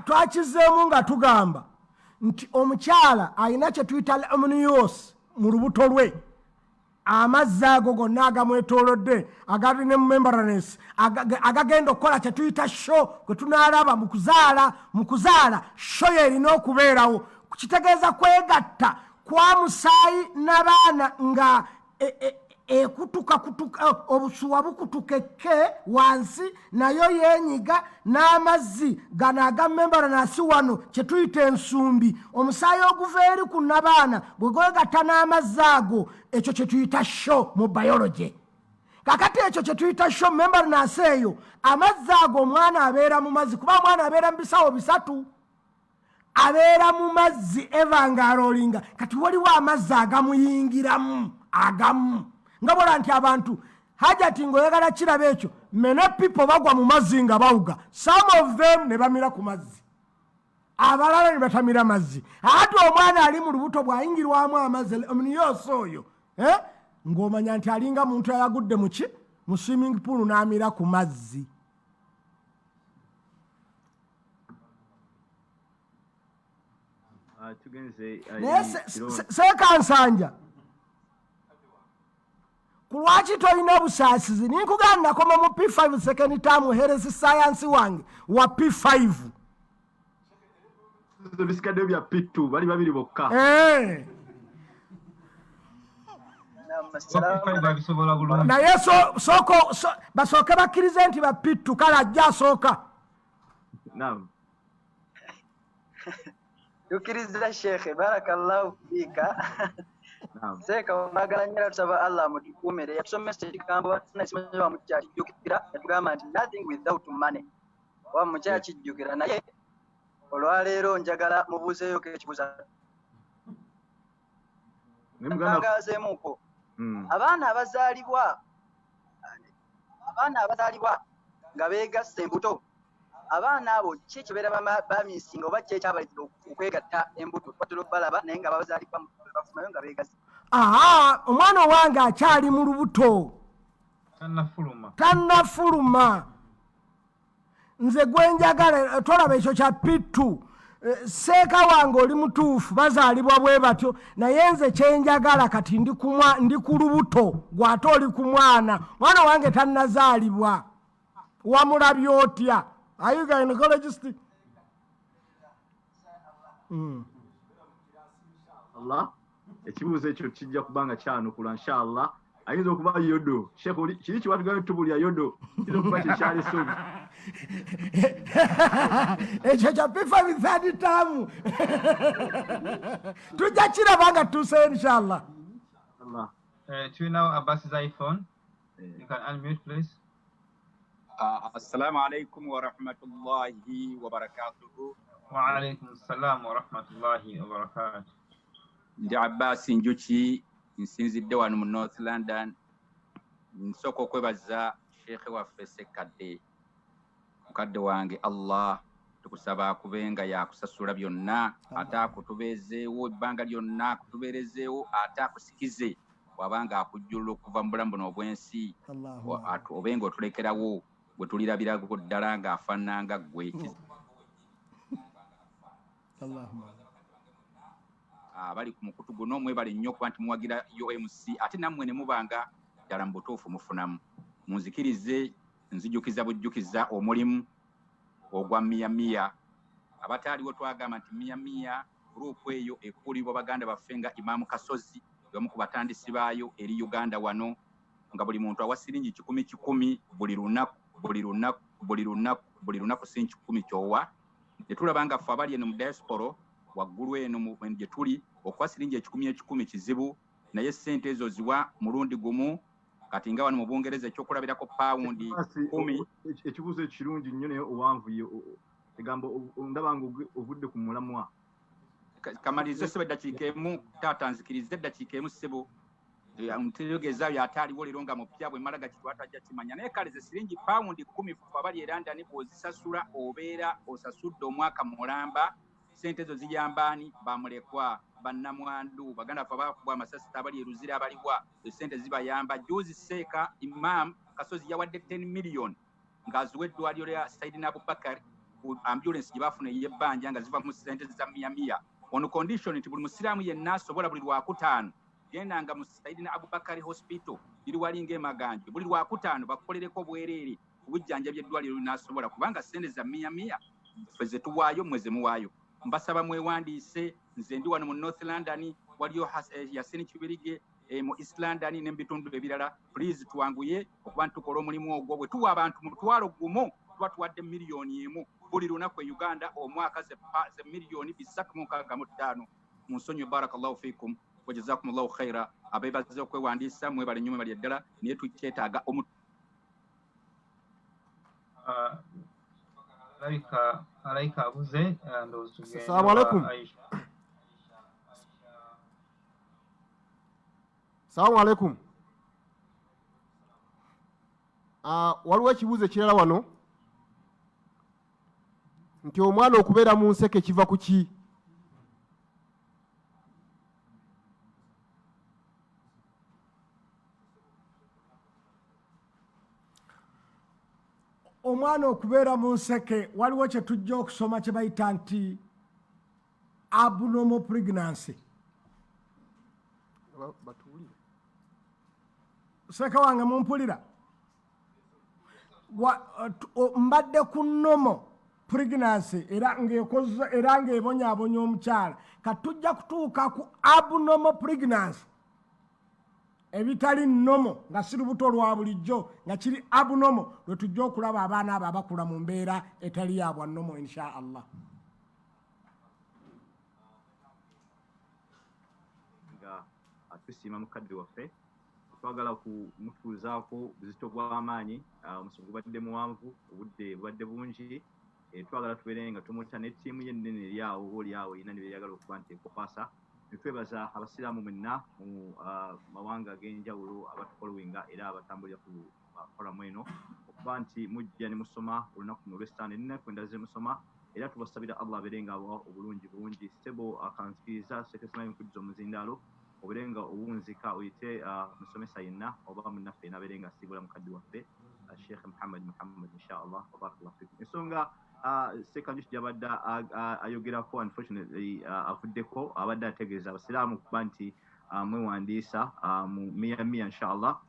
Twakizeemu nga tugamba nti omukyala alina kye tuyita amnios mu lubuto lwe, amazzi ago gonna agamwetoolodde agalina membranes agagenda okukola kye tuyita sho gwe tunaalaba mu kuzaala sho yerina okubeerawo. Kitegeeza kwegatta kwa musaayi n'abaana nga ekutuka obusuwa bukutukekke wansi nayo yenyiga n'amazzi gano agamembaranasi wano kye tuyita ensumbi. Omusaayi oguva eri ku n'abaana bwe gwegatta n'amazzi ago ekyo kye tuyita sho mu biology. Kakati ekyo kye tuyita sho membaranasi eyo amazzi ago omwana abeera mu mazzi kuba omwana abeera mu bisawo bisatu. Abeera mu mazzi eva ng'aloolinga kati waliwo amazzi agamuyingiramu agamu nga bola nti abantu hajati ng'oyagala kiraba ekyo many people bagwa mu mazzi nga bawuga, some of them ne bamira ku mazzi abalala ne batamira mazzi. Ate omwana ali mu lubuto bw'ayingirwamu amazzi omniyoosi oyo ng'omanya nti alinga muntu ayagudde mu swimming pool n'amira ku mazzi. Naye Seeka Nsanja ku lwaki tolina busaasizi? Ninkugamba nakoma mu P5 second term heresi science wange wa P5. Bisikadde bya P2 bali babiri bokka. naye basooke bakkirize nti bapittu kale ajja asooka. Tukiriza Sheikh barakallahu fika. Seka magala nyala tusaba Allah mutukumere yatusomesa ekigambo tunasimanyiwa mu kyaki jjukira yatugamba nti nothing without money. Wa mu kyaki jjukira naye olwaleero njagala mubuuzeeyo ekibuuza. Ntangazeemuko abaana abazaalibwa nga beegasse embuto abaana abo ki ekibeera bamisinga oba ki ekyabaletera okwegatta embuto twatera okubalaba naye nga babazaalibwa bafumayo nga beegasse. Omwana owange akyali mu lubuto tannafuluma. Nze gwenjagala tolaba ekyo kya pittu. Seeka wange oli mutuufu bazaalibwa bwe batyo naye nze kyenjagala kati ndi ku lubuto gw'ate oli ku mwana. Mwana wange tannazaalibwa wamulabye otya? Are you gynecologist? Allah ekibuuzo ekyo kijja kubanga kyanukula inshallah. Ayinza okuba yodo Sheikh kiri kiwatugambye tubulya yodo kiri okuba kyekyali sobi ekyo kya pifa bithadi tamu tujja kirabanga tuuse inshallah. Tulina Abbas's iPhone. You can unmute please. Assalamu alaikum wa rahmatullahi wa barakatuhu. Wa alaikum assalam wa rahmatullahi wa barakatuh. Ndi Abbas Njuki nsinzidde wano mu North London. Nsooka okwebaza Sheikh waffe SSEKKADDE mukadde wange Allah tukusaba akubenga yakusasula byonna ate akutubeezeewo ebbanga lyonna akutubeerezeewo ate akusikize wabanga akujjulula okuva mu bulamu buno obwensi obenga otulekerawo bwe tulirabirako ddala ng'afaananga ggwe. Abali ku mukutu guno mwebale nnyo okuba nti muwagira UMC ate nammwe ne mubanga ddala mu butuufu mufunamu. Munzikirize nzijukiza bujjukiza omulimu ogwa miyamiya abataaliwo twagamba nti miyamiya gurupu eyo ekulibwa baganda baffe nga Imaamu Kasozi y'omu ku batandisi baayo eri Uganda wano nga buli muntu awa siringi 10 buli lunaku siringi 10 kyowa. Ne tulaba nga ffe abali eno mu diaspora waggulu eno gye tuli okuwa siringi 10 kizibu naye ssente ezo ziwa mulundi gumu kati nga wano mu Bungereza ekyokulabirako pawundi 10. Ekibuuzo ekirungi nnyo naye owanvuye egambo ndaba nga ovudde ku mulamwa. Kamalirize ssebo eddakiika emu taata nzikirize eddakiika emu ssebo omutegeeza by'ataaliwo leero nga mupya bwe mmalaga kitwatajja kimanya naye kale ze siringi pawundi 10 abali e London bw'ozisasula obeera osasudde omwaka mulamba. Sente ezo ziyambaani bamulekwa bannamwandu baganda ffe bakubwa amasasi abali eruzira abaliwa esente zibayamba. Juzi Seeka Imam Kasozi yawadde 10 million ng'aziwa eddwaliro lya Saidina Abubakar ku ambulance gye baafuna ey'ebbanja nga ziva mu sente za miyamiya on condition nti buli musiraamu yenna asobola buli lwakutaano gendanga mu Saidina Abubakar hospital liri walinga emaganje buli lwakutaano bakukolereko bwereere obujjanjabi eddwaliro linaasobola kubanga sente za miyamiya ffe ze tuwaayo mweze muwaayo. Mbasaba mwewandiise nze ndi wano mu North London waliyo Yasini Kibirige mu East London n'ebitundu ebirala. Please tuwanguye okuba ntukola omulimu ogwo bwe tuwa abantu mu mutwalo gumu tuba tuwadde miliyoni emu buli lunaku e Uganda omwaka ze miliyoni 365. Munsonyiwe barakallahu fikum wa jazakumullahu khaira. Abeebaze okwewandiisa mwebale nnyo mwebali eddala naye tukyetaaga Alaika abuze Assalamu alaikum. Assalamu alaikum. Waliwo ekibuuzo ekirala wano nti omwana okubeera mu nseke kiva ku ki? Omwana okubeera mu nseke waliwo kye tujja okusoma kye bayita nti abnormal pregnancy. Seeka wange mumpulira mbadde ku normal pregnancy era ng'ebonyaabonya omukyala kati tujja kutuuka ku abnormal pregnancy. ebitali nnomo nga si lubuto lwa bulijjo nga kiri abnomo lwe tujja okulaba abaana abo abakula mu mbeera etali ya bwannomo insha allah. nga tusiima mukadde waffe twagala kumutuuzaako buzito bw'amaanyi, omusomo gubadde muwanvu, obudde bubadde bungi, twagala tubeere nga tumuta n'ettiimu y'ennene eri awo oli awo erina ne beeyagala okuba nti ekupasa. Ne twebaza abasiraamu mwenna mu mawanga ag'enjawulo abatufolowinga era abatambulira ku foramu eno okuba nti mujja ne musoma olunaku luno olw'Ekisaande n'ennaku endala ze musoma, era tubasabira Allah abeere nga abawa obulungi bulungi. Ssebo akanzikiriza Sekesimayi Mukuddiza Omuzindaalo obeere nga obunzika oyite musomesa yenna oba munnaffe yenna abeere nga asiibula mukadde waffe Sheikh Muhammad inshallah wa barakallahu fikum. Ensonga Ssekkanjuki gy'abadde ayogerako unfortunately avuddeko, abadde ategeeza abasiraamu kuba nti mwewandiisa mu miya inshallah,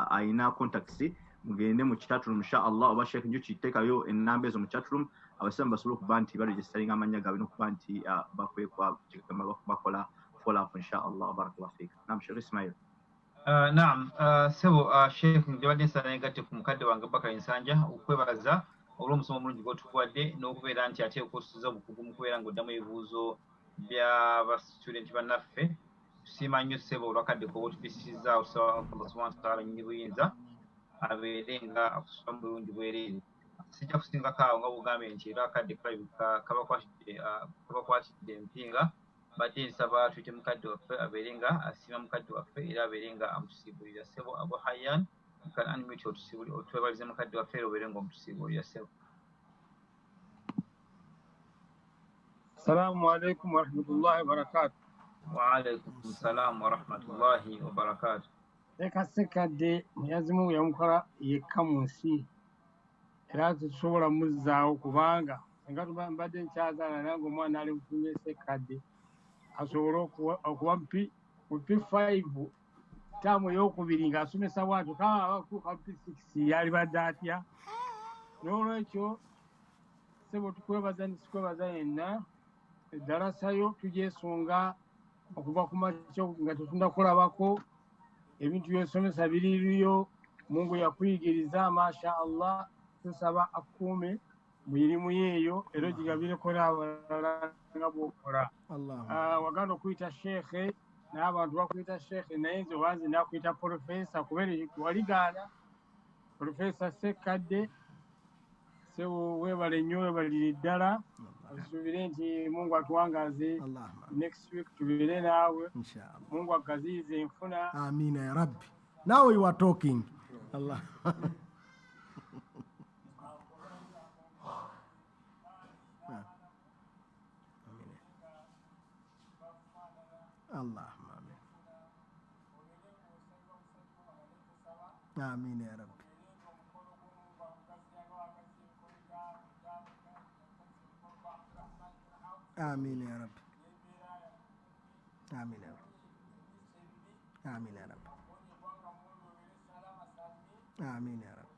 ayina contacts mugende mu chatroom inshallah, oba Sheikh Njuki teekayo ennamba ezo mu chatroom abasiraamu basobole okuba nti baregisteringa amannya gaabwe n'okuba nti bakola follow up inshallah wa barakallahu fikum. Naam Sheikh Ismail. Naam, sebo Sheikh njabadde nsanayigatte ku mukadde wange Bakari Nsanja okwebaza olw'omusomo omulungi gw'otuwadde n'okubeera nti ate okusuza obukugu mu kubeera ng'oddamu ebibuuzo by'abastudenti bannaffe. Tusiima nnyo ssebo olwakadde koba otubisizza osaba Allah subhanahu wa ta'ala nnyini buyinza abeere nga akusula mu bulungi bwereere. Sijja kusingako awo nga bugambye nti era akadde kalabika kabakwatidde empinga, badde nsaba tuyite mukadde waffe abeere nga asiima mukadde waffe era abeere nga amutusiibulira. Ssebo Abu Hayyan kan animate otwebalize mukadde waffe era obeere nga omutusiibulira ssebo. Assalamu alaikum warahmatullahi wabarakatuh. Wa alaikum salam warahmatullahi wabarakatuh. Ssekadde muyazimu yamukola yekka mu nsi era tetusobola muzzaawo kubanga nga mbadde nkyazaala nange omwana ali mufunye Ssekadde asobole okuba mu P5 taamu ey'okubiri ng'asomesa bwatyo kama abakuuka P6 yali badde atya. N'olwekyo ssebo tukwebaza netukwebaza yenna, eddalasayo tugyesunga okuva ku makya nga tetunda kulabako ebintu by'osomesa biriiriyo. Mungu yakuyigiriza masha Allah, tusaba akuume mu mirimu yeeyo era ogigabireko n'abalala nga bw'okola. Waganda okuyita sheekhe n'abantu bakuyita sheekhe naye nze wanze nakuyita profesa kubeera waligaana. Profesa Ssekkadde sewo weebale nnyo, weebalire ddala. Asuubire nti Mungu atuwangaze next week tubeere naawe. Mungu agaziyize enfuna. Amina ya Rabbi. Now you are talking. Allah. Allah. Amin ya Rabbi. Amin ya Rabbi. Amin ya Rabbi. Amin ya Rabbi. Amin ya Rabbi.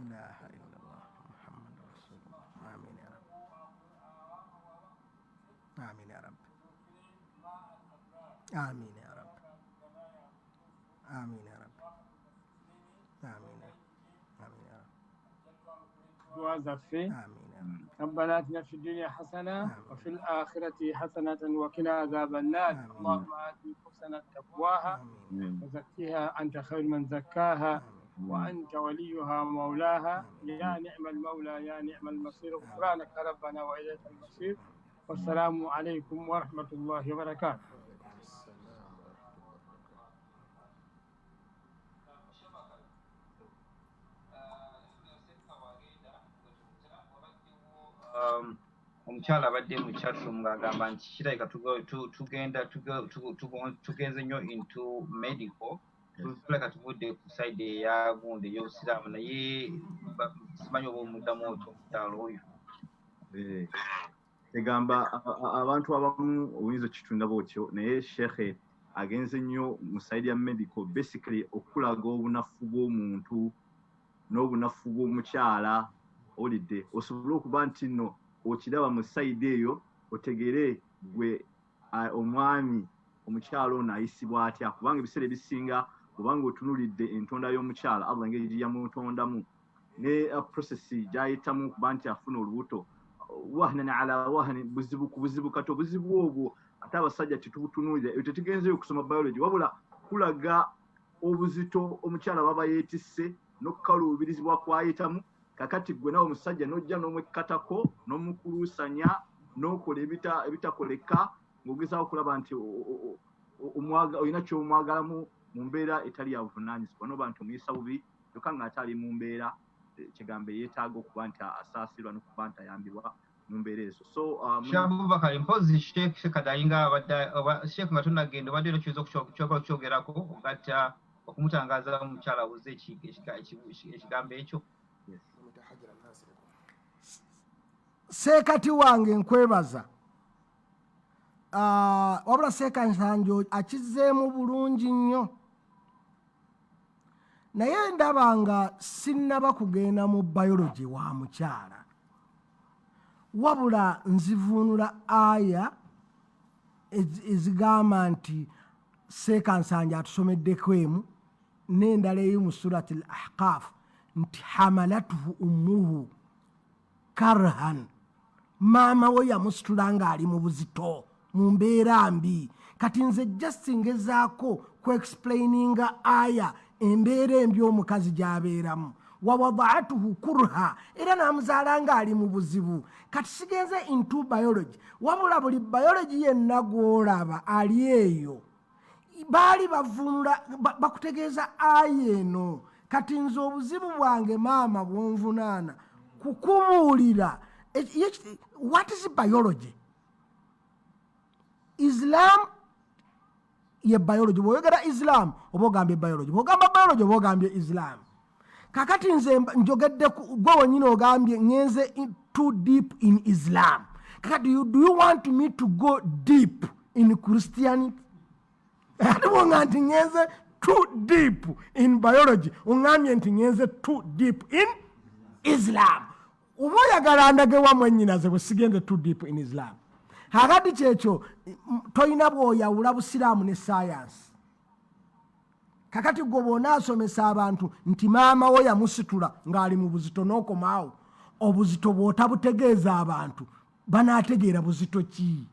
ilaha illallah Muhammad Rasulullah. Amin ya Rabbi. Amin ya Rabbi. Amin ya Rabbi. Amin ya Rabbi. Amin ya دعاء زفي. ربنا آتنا في الدنيا حسنة وفي الآخرة حسنة وقنا عذاب النار. اللهم آت نفوسنا تقواها وزكيها أنت خير من زكاها وأنت وليها ومولاها. يا نعم المولى يا نعم المصير. غفرانك ربنا وإليك المصير. والسلام عليكم ورحمة الله وبركاته. Omukyala abadde mu chatroom ng'agamba nti kirabika tugenze nnyo into medical, tulabika tuvudde ku side eya gundi ey'obusiraamu, naye simanyi oba omuddamu otyo omukyalo oyo. Egamba abantu abamu oyinza okitunda bwotyo, naye shekhe agenze nnyo mu side ya medical, basically okulaga obunafu bw'omuntu n'obunafu bw'omukyala olidde osobole okuba nti nno okiraba mu side eyo otegere gwe omwami omukyala ono ayisibwa atya kubanga ebiseera ebisinga kubanga otunulidde entonda y'omukyala Allah engeri gye yamutondamu ne process gyayitamu kuba nti afuna olubuto wahnan ala wahni buzibu ku buzibu kati obuzibu obwo ate abasajja tetubutunuulira ebyo tetugenzeyo okusoma biology wabula kulaga obuzito omukyala baba yeetisse n'okukaluubirizibwa kwayitamu kakati gwe nawe omusajja n'ojja n'omwekkatako n'omukuluusanya n'okola ebitakoleka ng'ogezaako okulaba nti olina ky'omwagalamu mu mbeera etali ya buvunaanyizibwa n'oba nti omuyisa bubi kyokka ng'ate ali mu mbeera kigambo yeetaaga okuba nti asaasirwa n'okuba nti ayambibwa mu mbeera ezo. Abubakar mpozi SSEKKADDE ayinga abadde Sheikh nga tonnagenda obadde era kyoyinza okyogerako ogatta okumutangaaza omukyala abuze ekigambo ekyo. Seekati wange nkwebaza wabula Ssekkansanjo akizzeemu bulungi nnyo naye ndaba nga sinnaba kugenda mu biology wa mukyala wabula nzivuunula aya ezigamba nti Ssekkansanjo atusomeddeko emu n'endala eyo mu surati al-Ahqaf nti hamalatuhu ummuhu karhan maama we yamusitula ng'ali mu buzito mu mbeera mbi kati nze just ngezaako ku explaininga aya embeera embi omukazi gy'abeeramu wawadaatuhu kurha era n'amuzaala ng'ali mu buzibu kati sigenze into biology wabula buli biology yenna gw'olaba ali eyo baali bavuunula bakutegeeza aya eno kati nze obuzibu bwange maama bwonvunaana kukubuulira what is biology? Islam ye biology bw'oyogera Islam oba ogambye biology bw'ogamba biology oba ogambye Islam kakati nze njogedde gwe wennyini ogambye ngenze too deep in Islam kakati do you want me to go deep in Christianity? Ate bwonga nti ngenze too deep in biology ongambye nti ngenze too deep in Islam oba oyagala ndage wamwe nnyinaze bwe sigenze too deep in Islam kakati kyekyo toyina bw'oyawula busiraamu ne science kakati gwe bw'onaasomesa abantu nti maama we yamusitula ng'ali mu buzito n'okomaawo obuzito bw'otabutegeeza abantu banaategeera buzito ki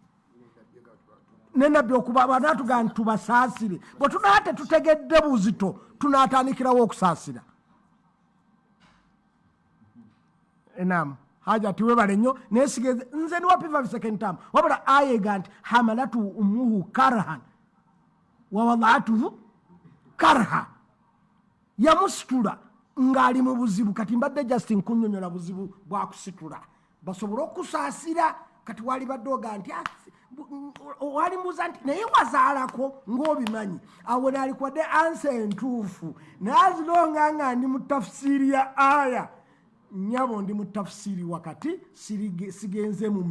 nenabbi okuba banaatugaa nti tubasaasire bwe tunaa tetutegedde buzito tunaatandikirawo okusaasira. Naam haja tiwebale nnyo nesigeze nze niwapiva second term wabula ayega nti hamalatu ummuhu karhan wa wadaatuhu karha yamusitula ng'ali mu buzibu kati mbadde just nkunnyonnyola buzibu bwakusitula basobole okusaasira kati wali badde oga nti wali mbuuza nti naye wazaalako ng'obimanyi awo naalikwadde ansa entuufu naazilonga nga ndi mu tafsiri ya aya nyabo ndi mu tafsiri wakati sigenze mu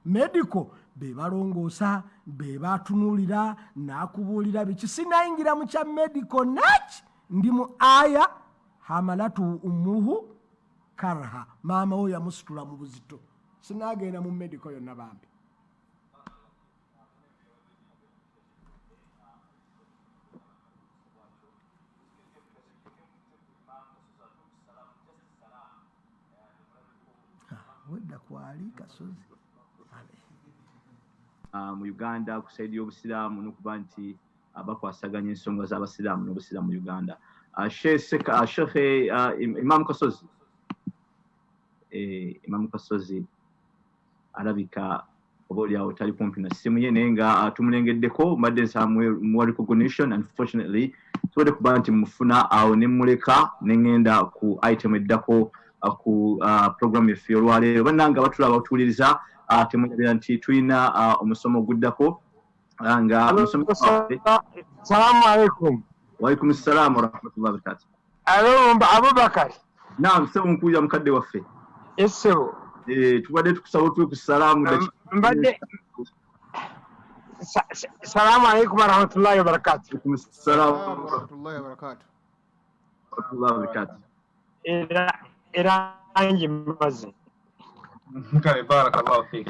medical be balongoosa be batunuulira n'akubuulira biki sinayingira mu kya medical naki ndi mu aya hamalatu ummuhu karha maama we yamusitula mu buzito sinaagenda mu medical yonna bambi. Mu Uganda kusaidia obusiraamu n'okuba nti bakwasaganya ensonga z'abasiraamu n'obusiraamu mu Uganda. Sheikh Imam Kasozi alabika obaolyawo tali kumpi na ssimu ye naye nga tumulengeddeko mbadde mu recognition unfortunately tubadde kuba nti mufuna awo ne muleka ne ŋŋenda ku item eddako ku program yaffe olwaleero bannanga batulaba batuwuliriza temunyabira nti tulina omusomo oguddako nga salamu alaikum. Waalaikum salaam warahmatullahi wabarakatuh. Alo Abubakar. Naam sebo nkuya mukadde waffe. Essebo. Tubadde tukusaba otuwe ku salaamu mbadde salamu alaikum warahmatullahi wabarakatuh. Waalaikum salaam warahmatullahi wabarakatuh. Warahmatullahi wabarakatuh. Era nje mbaze. Barakallahu fiik.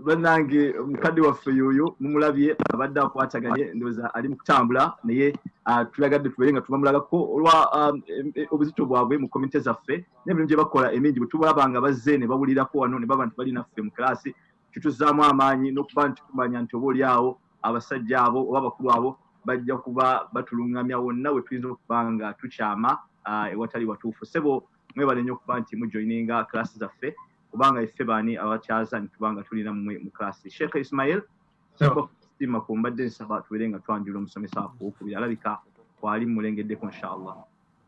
bannange mukadde waffe yoyo mumulabye abadde akwataganye ndoza ali mu kutambula naye tulagadde tubeere nga tubamulagako olwa obuzito bwabwe mu komite zaffe n'emirimu gye bakola emingi bwe tubalabanga bazze ne bawulirako wano ne baba nti bali naffe mu kiraasi kituzaamu amaanyi n'okuba nti tumanya nti oba oli awo abasajja abo oba abakulu abo bajja kuba batulungamya wonna we tuyinza okuba nga tukyama ewatali watuufu sebo mwebale nnyo okuba nti mujoininga kiraasi zaffe kubanga iffe baani abakyaza nitubanga tulina mmwe mu kiraasi Sheikh Ismail sima kumbadde nsaba tubeere nga twanjula omusomesa wokubiri alabika kwali mulengeddeko inshallah.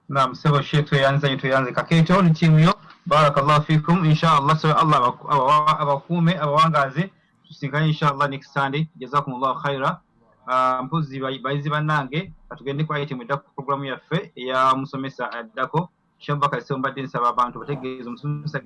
Naam, sebo Sheikh tuyanze kaketo ni timu yo barakallahu fikum inshallah so Allah abakume abawangaze tusinkanye inshallah next Sunday jazakumullahu khaira. Mpuzi bayizi bannange atugende kwa item edda ku program yaffe eya musomesa addako Shamba Kasomba nsaba abantu bategeeza omusomesa